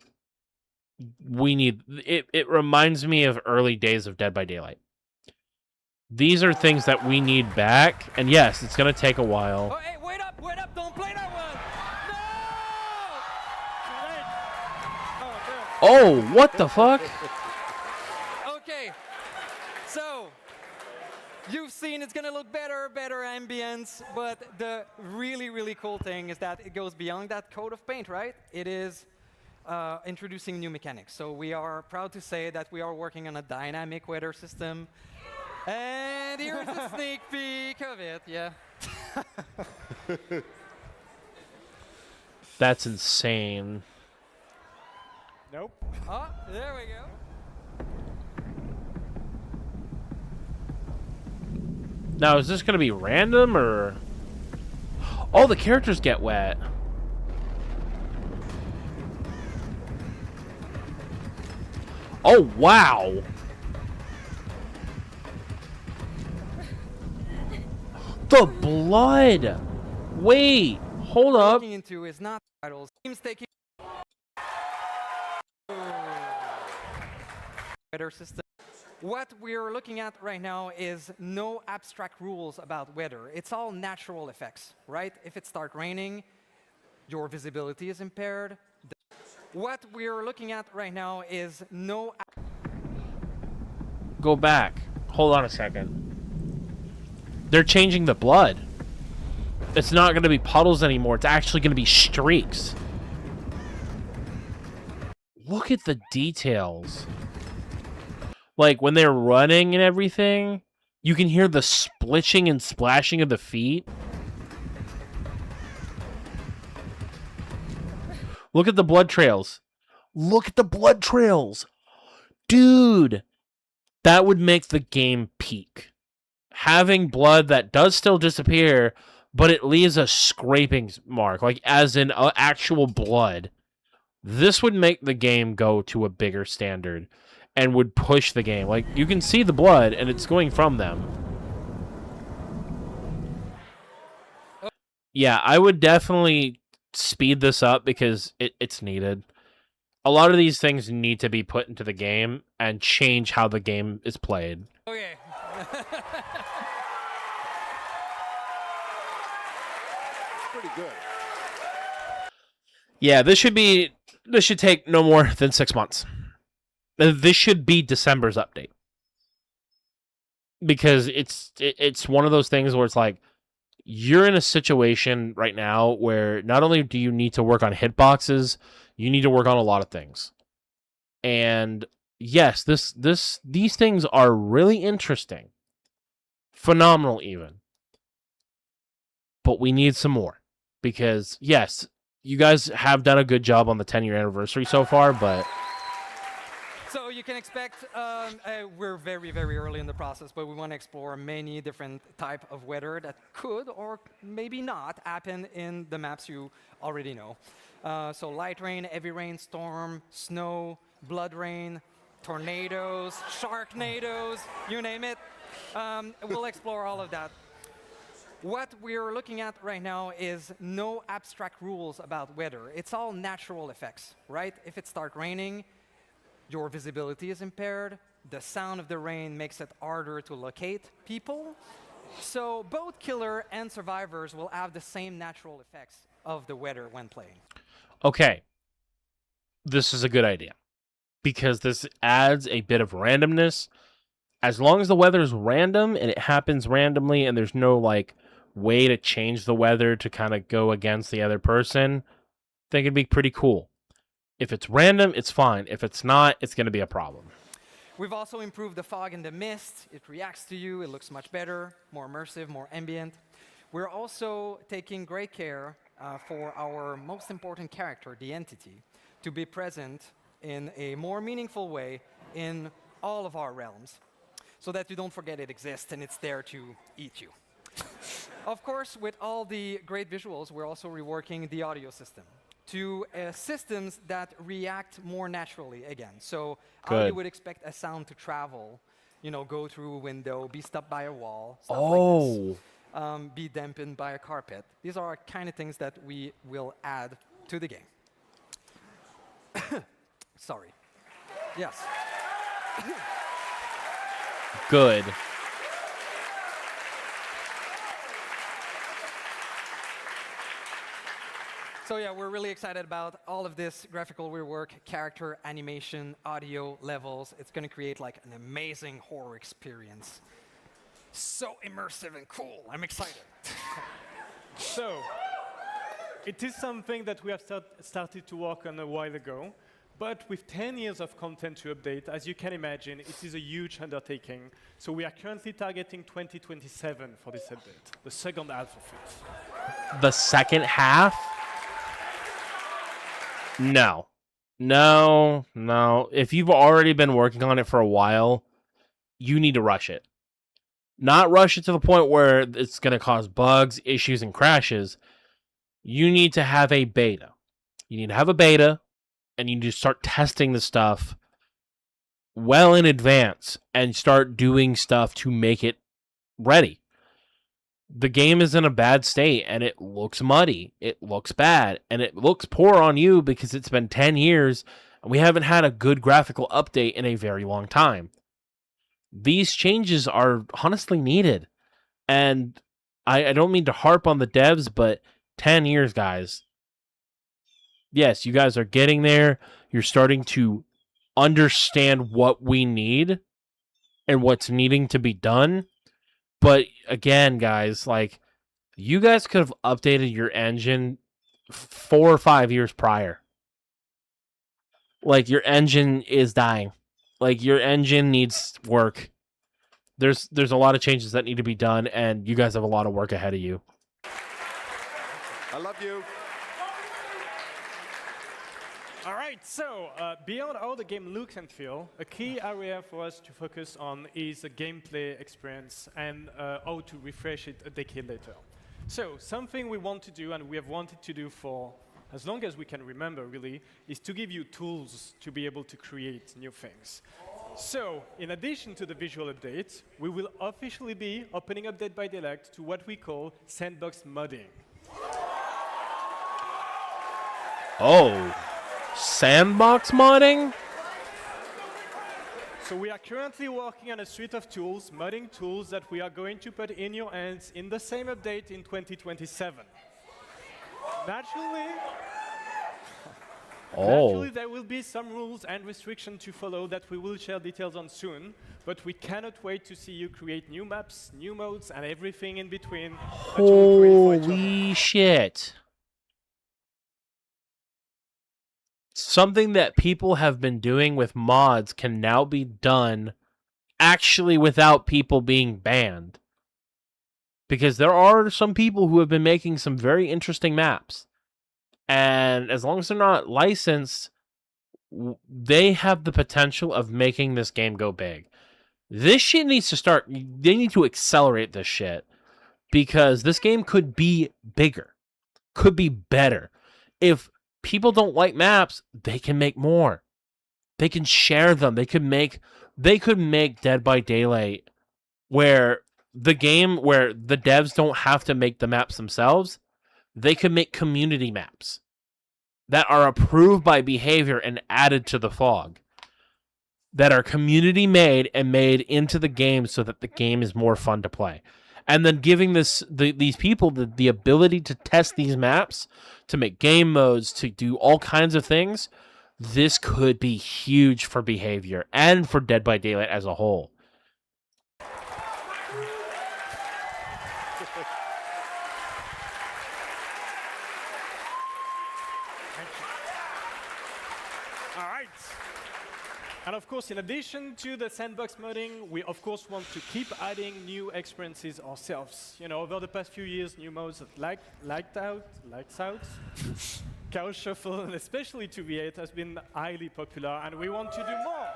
We need it. It reminds me of early days of Dead by Daylight. These are things that we need back, and yes, it's gonna take a while. Oh, hey, wait up, don't play that one! Oh, what the fuck? Okay, so you've seen it's gonna look better ambience, but the really, really cool thing is that it goes beyond that coat of paint, right? It is introducing new mechanics. So we are proud to say that we are working on a dynamic weather system. And here's a sneak peek of it, yeah. That's insane. Nope. Oh, there we go. Now, is this going to be random, or... Oh, the characters get wet. Oh, wow. The blood. Wait, hold up. Looking into is not titles. Teams taking weather system. What we're looking at right now is no abstract rules about weather. It's all natural effects, right? If it starts raining, your visibility is impaired. What we're looking at right now is no. Go back. Hold on a second. They're changing the blood. It's not going to be puddles anymore. It's actually going to be streaks. Look at the details. Like, when they're running and everything, you can hear the splitching and splashing of the feet. Look at the blood trails. Look at the blood trails. Dude, that would make the game peak. Having blood that does still disappear, but it leaves a scraping mark, like as in actual blood. This would make the game go to a bigger standard and would push the game. Like, you can see the blood, and it's going from them. Yeah, I would definitely speed this up because it's needed. A lot of these things need to be put into the game and change how the game is played. Okay. Pretty good. Yeah, this should take no more than 6 months. This should be December's update. Because it's one of those things where it's like, you're in a situation right now where not only do you need to work on hitboxes, you need to work on a lot of things. And yes, these things are really interesting. Phenomenal even. But we need some more. Because yes, you guys have done a good job on the 10-year anniversary so far, but So you can expect, we're very, very early in the process, but we want to explore many different type of weather that could or maybe not happen in the maps you already know. So light rain, heavy rain, storm, snow, blood rain, tornadoes, sharknadoes, you name it. We'll explore all of that. What we're looking at right now is no abstract rules about weather. It's all natural effects, right? If it starts raining, your visibility is impaired. The sound of the rain makes it harder to locate people. So both killer and survivors will have the same natural effects of the weather when playing. okay. This is a good idea. Because this adds a bit of randomness. As long as the weather is random and it happens randomly and there's no like way to change the weather to kind of go against the other person, I think it'd be pretty cool. If it's random, it's fine. If it's not, it's going to be a problem. We've also improved the fog and the mist. It reacts to you. It looks much better, more immersive, more ambient. We're also taking great care for our most important character, the entity, to be present in a more meaningful way in all of our realms, so that you don't forget it exists and it's there to eat you. Of course, with all the great visuals, we're also reworking the audio system to systems that react more naturally again. So how you Good. would expect a sound to travel, you know, go through a window, be stopped by a wall, stuff Oh. like this, be dampened by a carpet. These are kind of things that we will add to the game. Sorry. Yes. Good. So yeah, we're really excited about all of this graphical rework, character, animation, audio, levels. It's going to create like an amazing horror experience. So immersive and cool. I'm excited. So, it is something that we have started to work on a while ago, but with 10 years of content to update, as you can imagine, it is a huge undertaking. So we are currently targeting 2027 for this update, the second half of it. The second half? No. No. If you've already been working on it for a while, you need to rush it. Not rush it to the point where it's going to cause bugs, issues, and crashes. You need to have a beta. You need to have a beta, and you need to start testing the stuff well in advance and start doing stuff to make it ready. the game is in a bad state and it looks muddy. It looks bad and it looks poor on you because it's been 10 years and we haven't had a good graphical update in a very long time. These changes are honestly needed. And I don't mean to harp on the devs, but 10 years, guys. Yes, you guys are getting there. You're starting to understand what we need and what's needing to be done. But again, guys, like, you guys could have updated your engine 4 or 5 years prior. Like, your engine is dying. Like, your engine needs work. There's a lot of changes that need to be done, and you guys have a lot of work ahead of you. I love you. All right, so beyond how the game looks and feels, a key area for us to focus on is the gameplay experience and how to refresh it a decade later. So something we want to do, and we have wanted to do for as long as we can remember, really, is to give you tools to be able to create new things. So, in addition to the visual update, we will officially be opening up Dead by Daylight to what we call sandbox modding. Oh, sandbox modding? So we are currently working on a suite of tools, modding tools, that we are going to put in your hands in the same update in 2027. Naturally, there will be some rules and restrictions to follow that we will share details on soon, but we cannot wait to see you create new maps, new modes, and everything in between. Holy shit. Something that people have been doing with mods can now be done actually without people being banned. Because there are some people who have been making some very interesting maps. And as long as they're not licensed, they have the potential of making this game go big. This shit needs to start. They need to accelerate this shit. Because this game could be bigger. Could be better. If people don't like maps, they can make more. They can share them. They could make Dead by Daylight where the devs don't have to make the maps themselves. They could make community maps that are approved by Behavior and added to the fog. That are community made and made into the game so that the game is more fun to play. And then giving these people the ability to test these maps, to make game modes, to do all kinds of things. This could be huge for Behavior and for Dead by Daylight as a whole. And of course, in addition to the sandbox modding, we of course want to keep adding new experiences ourselves. You know, over the past few years, new modes like Lights Out, Chaos Shuffle, and especially 2v8 has been highly popular, and we want to do more.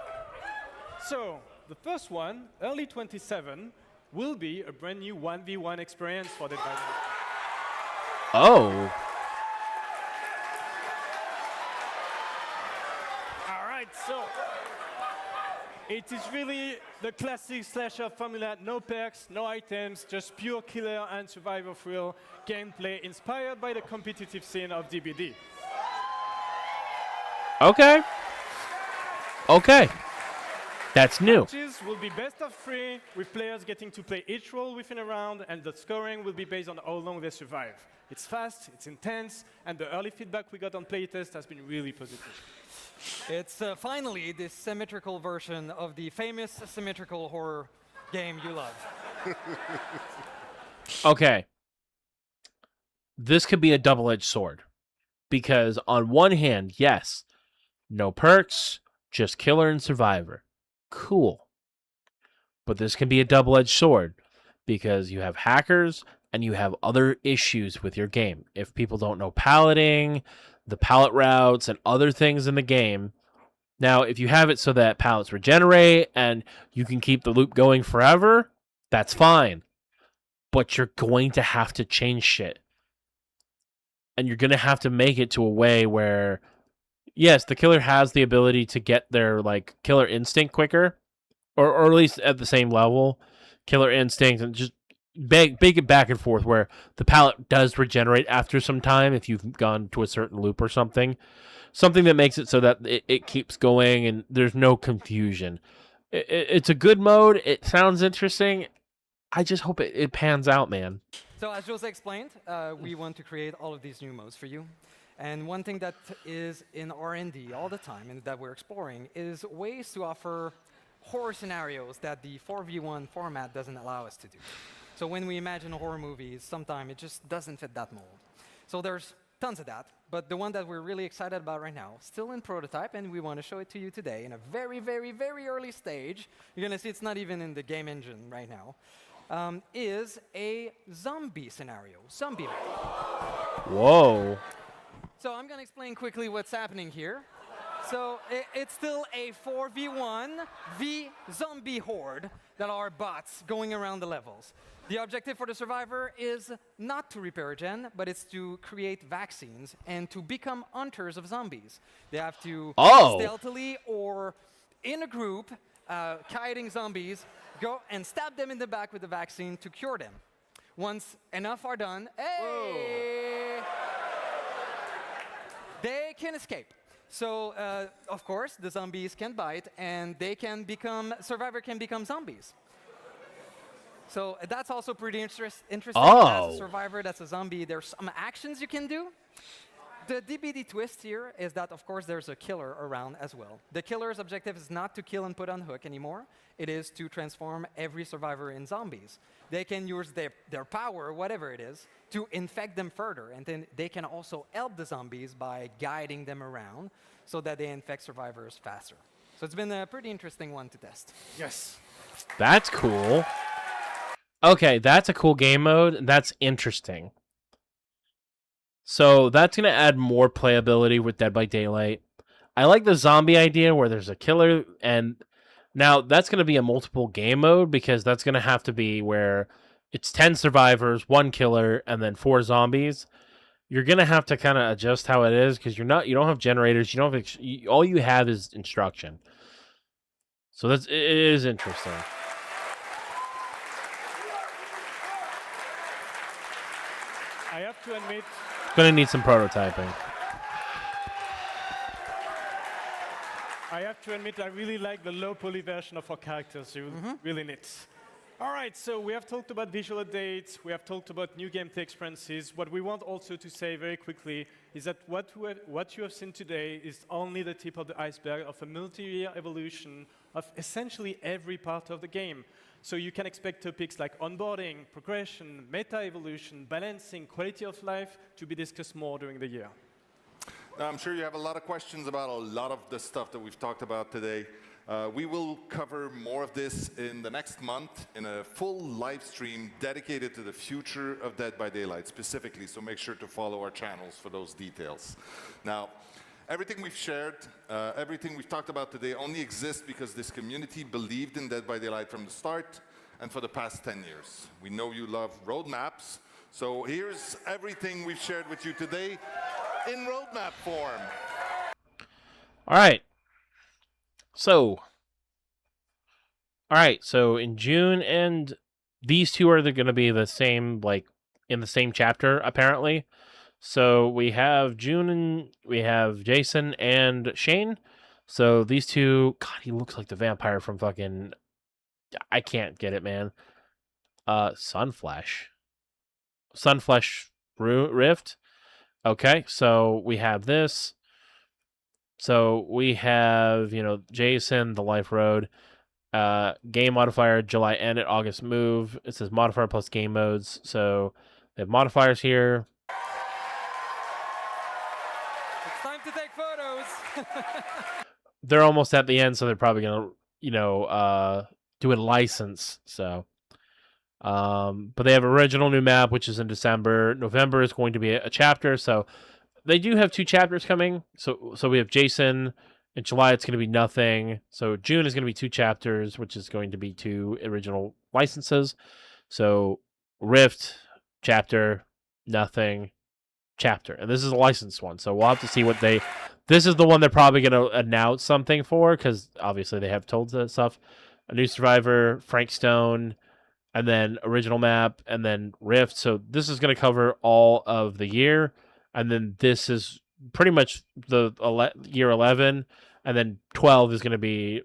So, the first one, early 27, will be a brand new 1v1 experience for Dead by Daylight. Oh. All right, so it is really the classic slasher formula, no perks, no items, just pure killer and survival thrill gameplay inspired by the competitive scene of DBD. Okay. Okay. That's new. Matches will be best of 3, with players getting to play each role within a round, and the scoring will be based on how long they survive. It's fast, it's intense, and the early feedback we got on playtest has been really positive. It's finally this symmetrical version of the famous symmetrical horror game you love. Okay. This could be a double-edged sword. Because on one hand, yes, no perks, just killer and survivor. Cool. But this can be a double-edged sword. Because you have hackers and you have other issues with your game. If people don't know paletting, the pallet routes, and other things in the game. Now, if you have it so that pallets regenerate and you can keep the loop going forever, that's fine. But you're going to have to change shit. And you're going to have to make it to a way where, yes, the killer has the ability to get their like killer instinct quicker, or at least at the same level. Killer instinct, and just bake it back and forth where the palette does regenerate after some time if you've gone to a certain loop or something. Something that makes it so that it keeps going and there's no confusion. It's a good mode. It sounds interesting. I just hope it pans out, man. So as Jose explained, we want to create all of these new modes for you. And one thing that is in R&D all the time and that we're exploring is ways to offer horror scenarios that the 4v1 format doesn't allow us to do. So when we imagine horror movies, sometimes it just doesn't fit that mold. So there's tons of that, but the one that we're really excited about right now, still in prototype, and we want to show it to you today in a very, very, very early stage. You're going to see it's not even in the game engine right now, is a zombie scenario, zombie mode. Whoa. So I'm going to explain quickly what's happening here. So it's still a 4v1 zombie horde that are bots going around the levels. The objective for the survivor is not to repair a gen, but it's to create vaccines and to become hunters of zombies. They have to stealthily or in a group, kiting zombies, go and stab them in the back with the vaccine to cure them. Once enough are done, they can escape. So, of course, the zombies can bite, and they can survivor can become zombies. So that's also pretty interesting. As a survivor, that's a zombie. There's some actions you can do. The DBD twist here is that, of course, there's a killer around as well. The killer's objective is not to kill and put on hook anymore. It is to transform every survivor in zombies. They can use their power, whatever it is, to infect them further. And then they can also help the zombies by guiding them around so that they infect survivors faster. So it's been a pretty interesting one to test. Yes. That's cool. Okay, that's a cool game mode. That's interesting. So that's going to add more playability with Dead by Daylight. I like the zombie idea where there's a killer, and now that's going to be a multiple game mode because that's going to have to be where it's 10 survivors, 1 killer, and then 4 zombies. You're going to have to kind of adjust how it is because you don't have generators, you don't have all you have is instruction. So it is interesting. I have to admit, Gonna need some prototyping. I really like the low poly version of our characters. Really neat. All right, so we have talked about visual updates. We have talked about new gameplay experiences. What we want also to say very quickly is that what you have seen today is only the tip of the iceberg of a multi-year evolution of essentially every part of the game. So you can expect topics like onboarding, progression, meta evolution, balancing, quality of life to be discussed more during the year. Now, I'm sure you have a lot of questions about a lot of the stuff that we've talked about today. We will cover more of this in the next month in a full live stream dedicated to the future of Dead by Daylight specifically, so make sure to follow our channels for those details. Now, everything we've shared, everything we've talked about today only exists because this community believed in Dead by Daylight from the start and for the past 10 years. We know you love roadmaps, so here's everything we've shared with you today in roadmap form. All right. So in June, and these two are going to be the same, like in the same chapter, apparently. So we have June and we have Jason and Shane. So these two, God, he looks like the vampire from fucking, I can't get it, man. Sunflesh Rift. Okay, so we have this. So we have, Jason, the Life Road, game modifier, July end at August move. It says modifier plus game modes. So they have modifiers here. It's time to take photos. They're almost at the end, so they're probably going to, do a license. So, but they have original new map, which is in December. November is going to be a chapter. So they do have 2 chapters coming. So we have Jason. In July, it's going to be nothing. So June is going to be 2 chapters, which is going to be 2 original licenses. So Rift, chapter, nothing, chapter. And this is a licensed one. So we'll have to see what this is the one they're probably going to announce something for, because obviously they have told us stuff. A new survivor, Frank Stone. and then original map, and then Rift. So this is going to cover all of the year, and then this is pretty much the year 11, and then 12 is going to be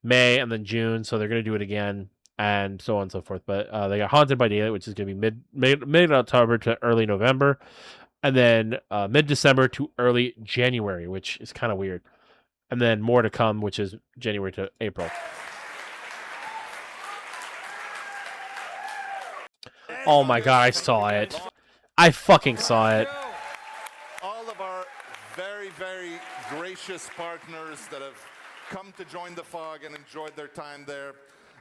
May, and then June. So they're going to do it again, and so on and so forth. But they got Haunted by Daylight, which is going to be mid October to early November, and then mid December to early January, which is kind of weird. And then more to come, which is January to April. Oh my god, I saw it. I fucking saw it. All of our very, very gracious partners that have come to join the FOG and enjoyed their time there.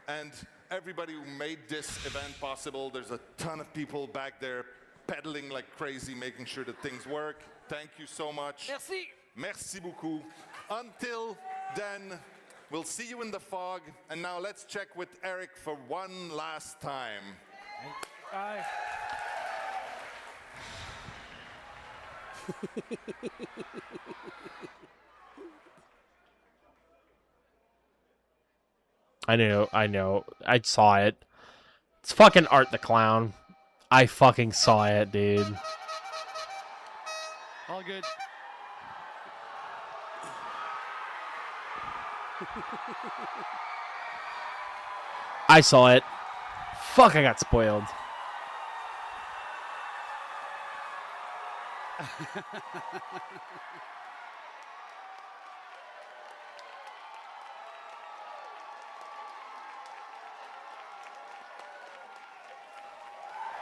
And everybody who made this event possible. There's a ton of people back there pedaling like crazy, making sure that things work. Thank you so much. Merci. Merci beaucoup. Until then, we'll see you in the FOG. And now let's check with Eric for one last time. Bye. I know. I saw it. It's fucking Art the Clown. I fucking saw it, dude. All good. I saw it. Fuck, I got spoiled.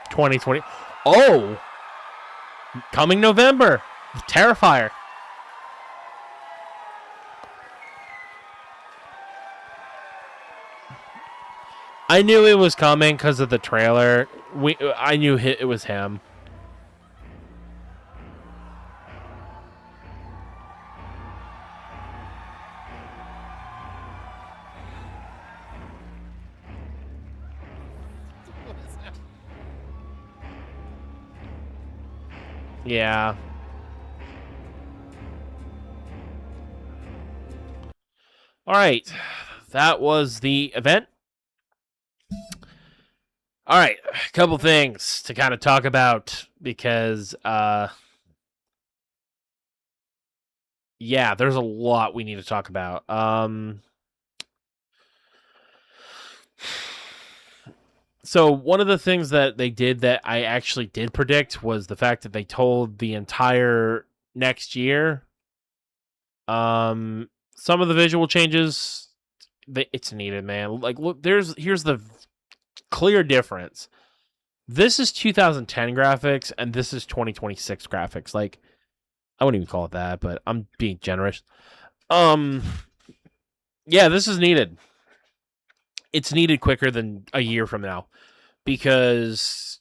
'2020. Oh! Coming November. Terrifier. I knew it was coming because of the trailer. I knew it was him. Yeah. All right. That was the event. All right, a couple things to kind of talk about because, yeah, there's a lot we need to talk about. So one of the things that they did that I actually did predict was the fact that they told the entire next year. Some of the visual changes, it's needed, man. Like, look, here's the clear difference. This is 2010 graphics and this is 2026 graphics. Like, I wouldn't even call it that, but I'm being generous. Yeah, this is needed. It's needed quicker than a year from now because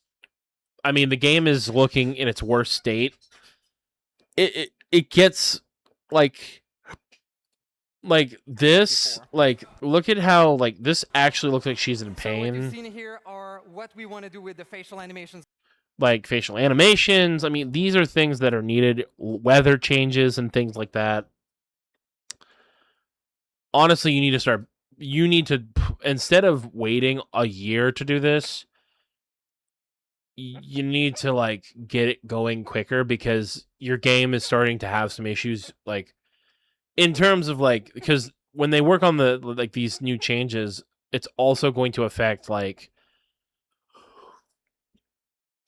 I mean the game is looking in its worst state. It gets like this, like look at how like this actually looks like she's in pain. So what you've seen here are what we want to do with the facial animations. Like facial animations. I mean, these are things that are needed. Weather changes and things like that. Honestly, you need to, instead of waiting a year to do this, you need to like get it going quicker because your game is starting to have some issues, like in terms of like, because when they work on the like these new changes, it's also going to affect like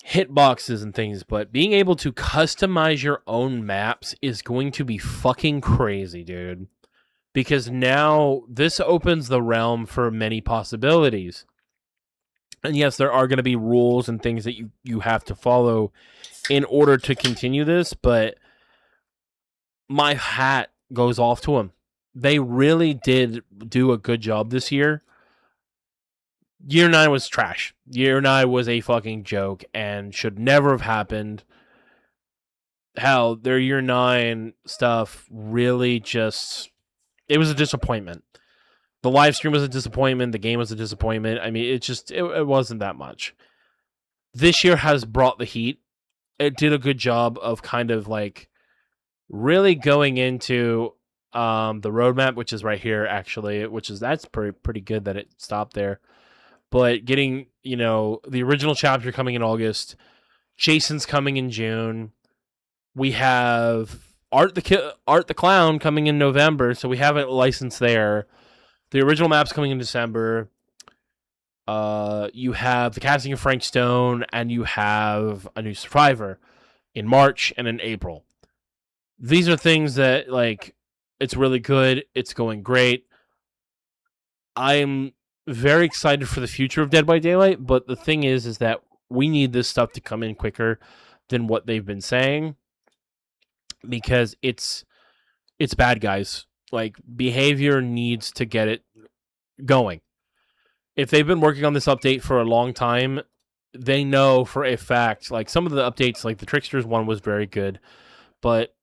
hitboxes and things, but being able to customize your own maps is going to be fucking crazy, dude. Because now this opens the realm for many possibilities. And yes, there are going to be rules and things that you have to follow in order to continue this, but my hat goes off to them. They really did do a good job this year. Year 9 was trash. Year 9 was a fucking joke and should never have happened. Hell, their Year 9 stuff really just... It was a disappointment. The live stream was a disappointment. The game was a disappointment. I mean, it wasn't that much. This year has brought the heat. It did a good job of kind of like really going into the roadmap, which is right here actually, that's pretty good that it stopped there. but getting, you know, the original chapter coming in August, Jason's coming in June. We have Art the Clown coming in November, so we have it licensed there. The original map's coming in December. You have the casting of Frank Stone, and you have a new Survivor in March and in April. These are things that, like, it's really good. It's going great. I'm very excited for the future of Dead by Daylight, but the thing is that we need this stuff to come in quicker than what they've been saying, because it's bad, guys. Like, behavior needs to get it going. If they've been working on this update for a long time, they know for a fact, like, some of the updates, like the Tricksters one was very good, but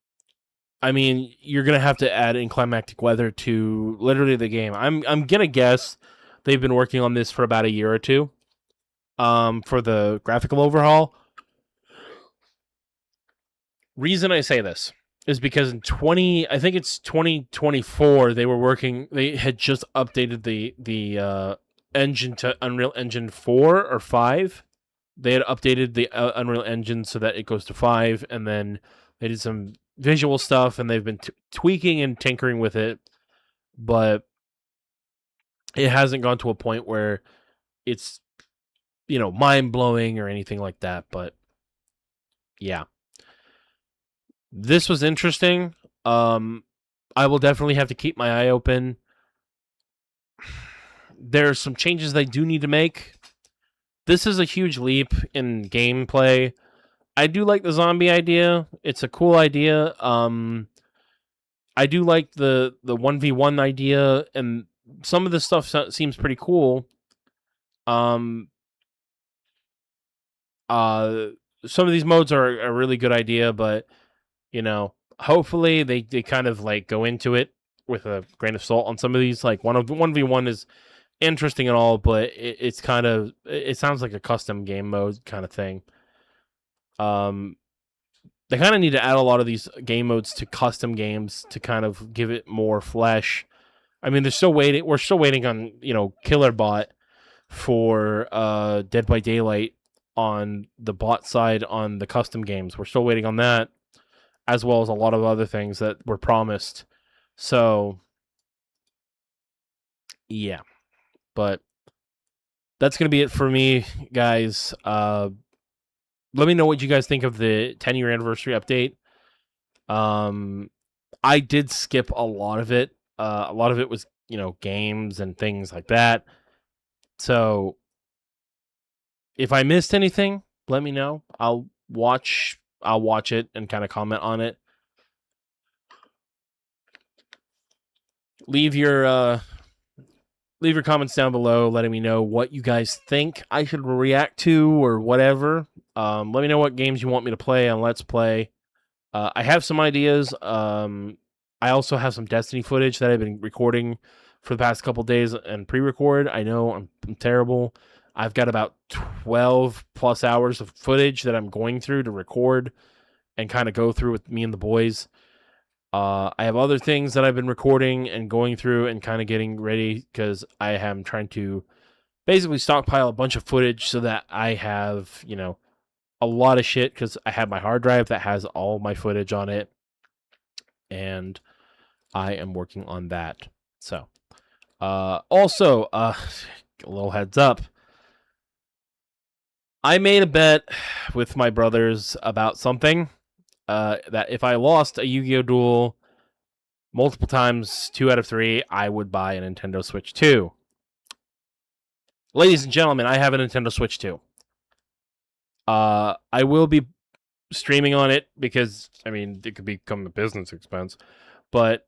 I mean, you're gonna have to add inclimatic weather to literally the game. I'm gonna guess they've been working on this for about a year or two, for the graphical overhaul. Reason I say this is because in 2024, they had just updated the engine to Unreal Engine 4 or 5. They had updated the Unreal Engine so that it goes to 5, and then they did some visual stuff, and they've been tweaking and tinkering with it, but it hasn't gone to a point where it's, you know, mind-blowing or anything like that. But yeah, this was interesting. I will definitely have to keep my eye open. There's some changes they do need to make. This is a huge leap in gameplay. I do like the zombie idea. It's a cool idea. I do like the 1v1 idea, and some of the stuff seems pretty cool. Some of these modes are a really good idea, but, you know, hopefully they kind of like go into it with a grain of salt on some of these. Like 1v1 is interesting and all, but it sounds like a custom game mode kind of thing. They kind of need to add a lot of these game modes to custom games to kind of give it more flesh. I mean, we're still waiting on, you know, Killerbot for Dead by Daylight on the bot side on the custom games. We're still waiting on that, as well as a lot of other things that were promised. So yeah, but that's going to be it for me, guys. Let me know what you guys think of the 10-year anniversary update. I did skip a lot of it. A lot of it was, you know, games and things like that. So if I missed anything, let me know. I'll watch it and kind of comment on it. Leave your comments down below letting me know what you guys think I should react to or whatever. Let me know what games you want me to play on Let's Play. I have some ideas. I also have some Destiny footage that I've been recording for the past couple days and pre-record. I know I'm terrible. I've got about 12 plus hours of footage that I'm going through to record and kind of go through with me and the boys. I have other things that I've been recording and going through and kind of getting ready because I am trying to basically stockpile a bunch of footage so that I have, you know, a lot of shit, because I have my hard drive that has all my footage on it, and I am working on that. So, also, a little heads up. I made a bet with my brothers about something, that if I lost a Yu-Gi-Oh! Duel multiple times, 2 out of 3, I would buy a Nintendo Switch 2. Ladies and gentlemen, I have a Nintendo Switch 2. I will be streaming on it because, I mean, it could become a business expense, but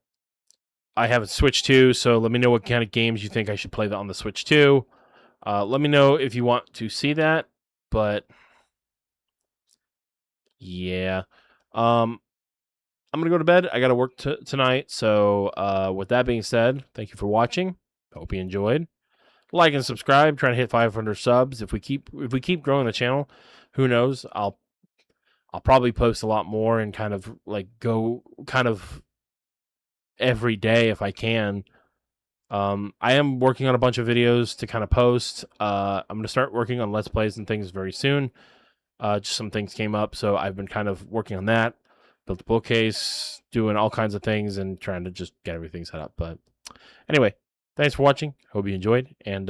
I have a Switch 2, so let me know what kind of games you think I should play on the Switch 2. Let me know if you want to see that, but yeah. I'm going to go to bed. I got to work tonight, so with that being said, thank you for watching. Hope you enjoyed. Like and subscribe. Trying to hit 500 subs. If we keep growing the channel, who knows? I'll probably post a lot more and kind of like go kind of every day if I can. I am working on a bunch of videos to kind of post. I'm going to start working on Let's Plays and things very soon. Just some things came up, so I've been kind of working on that. Built a bookcase, doing all kinds of things, and trying to just get everything set up. But anyway, thanks for watching. Hope you enjoyed, and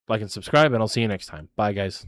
like and subscribe, and I'll see you next time. Bye, guys.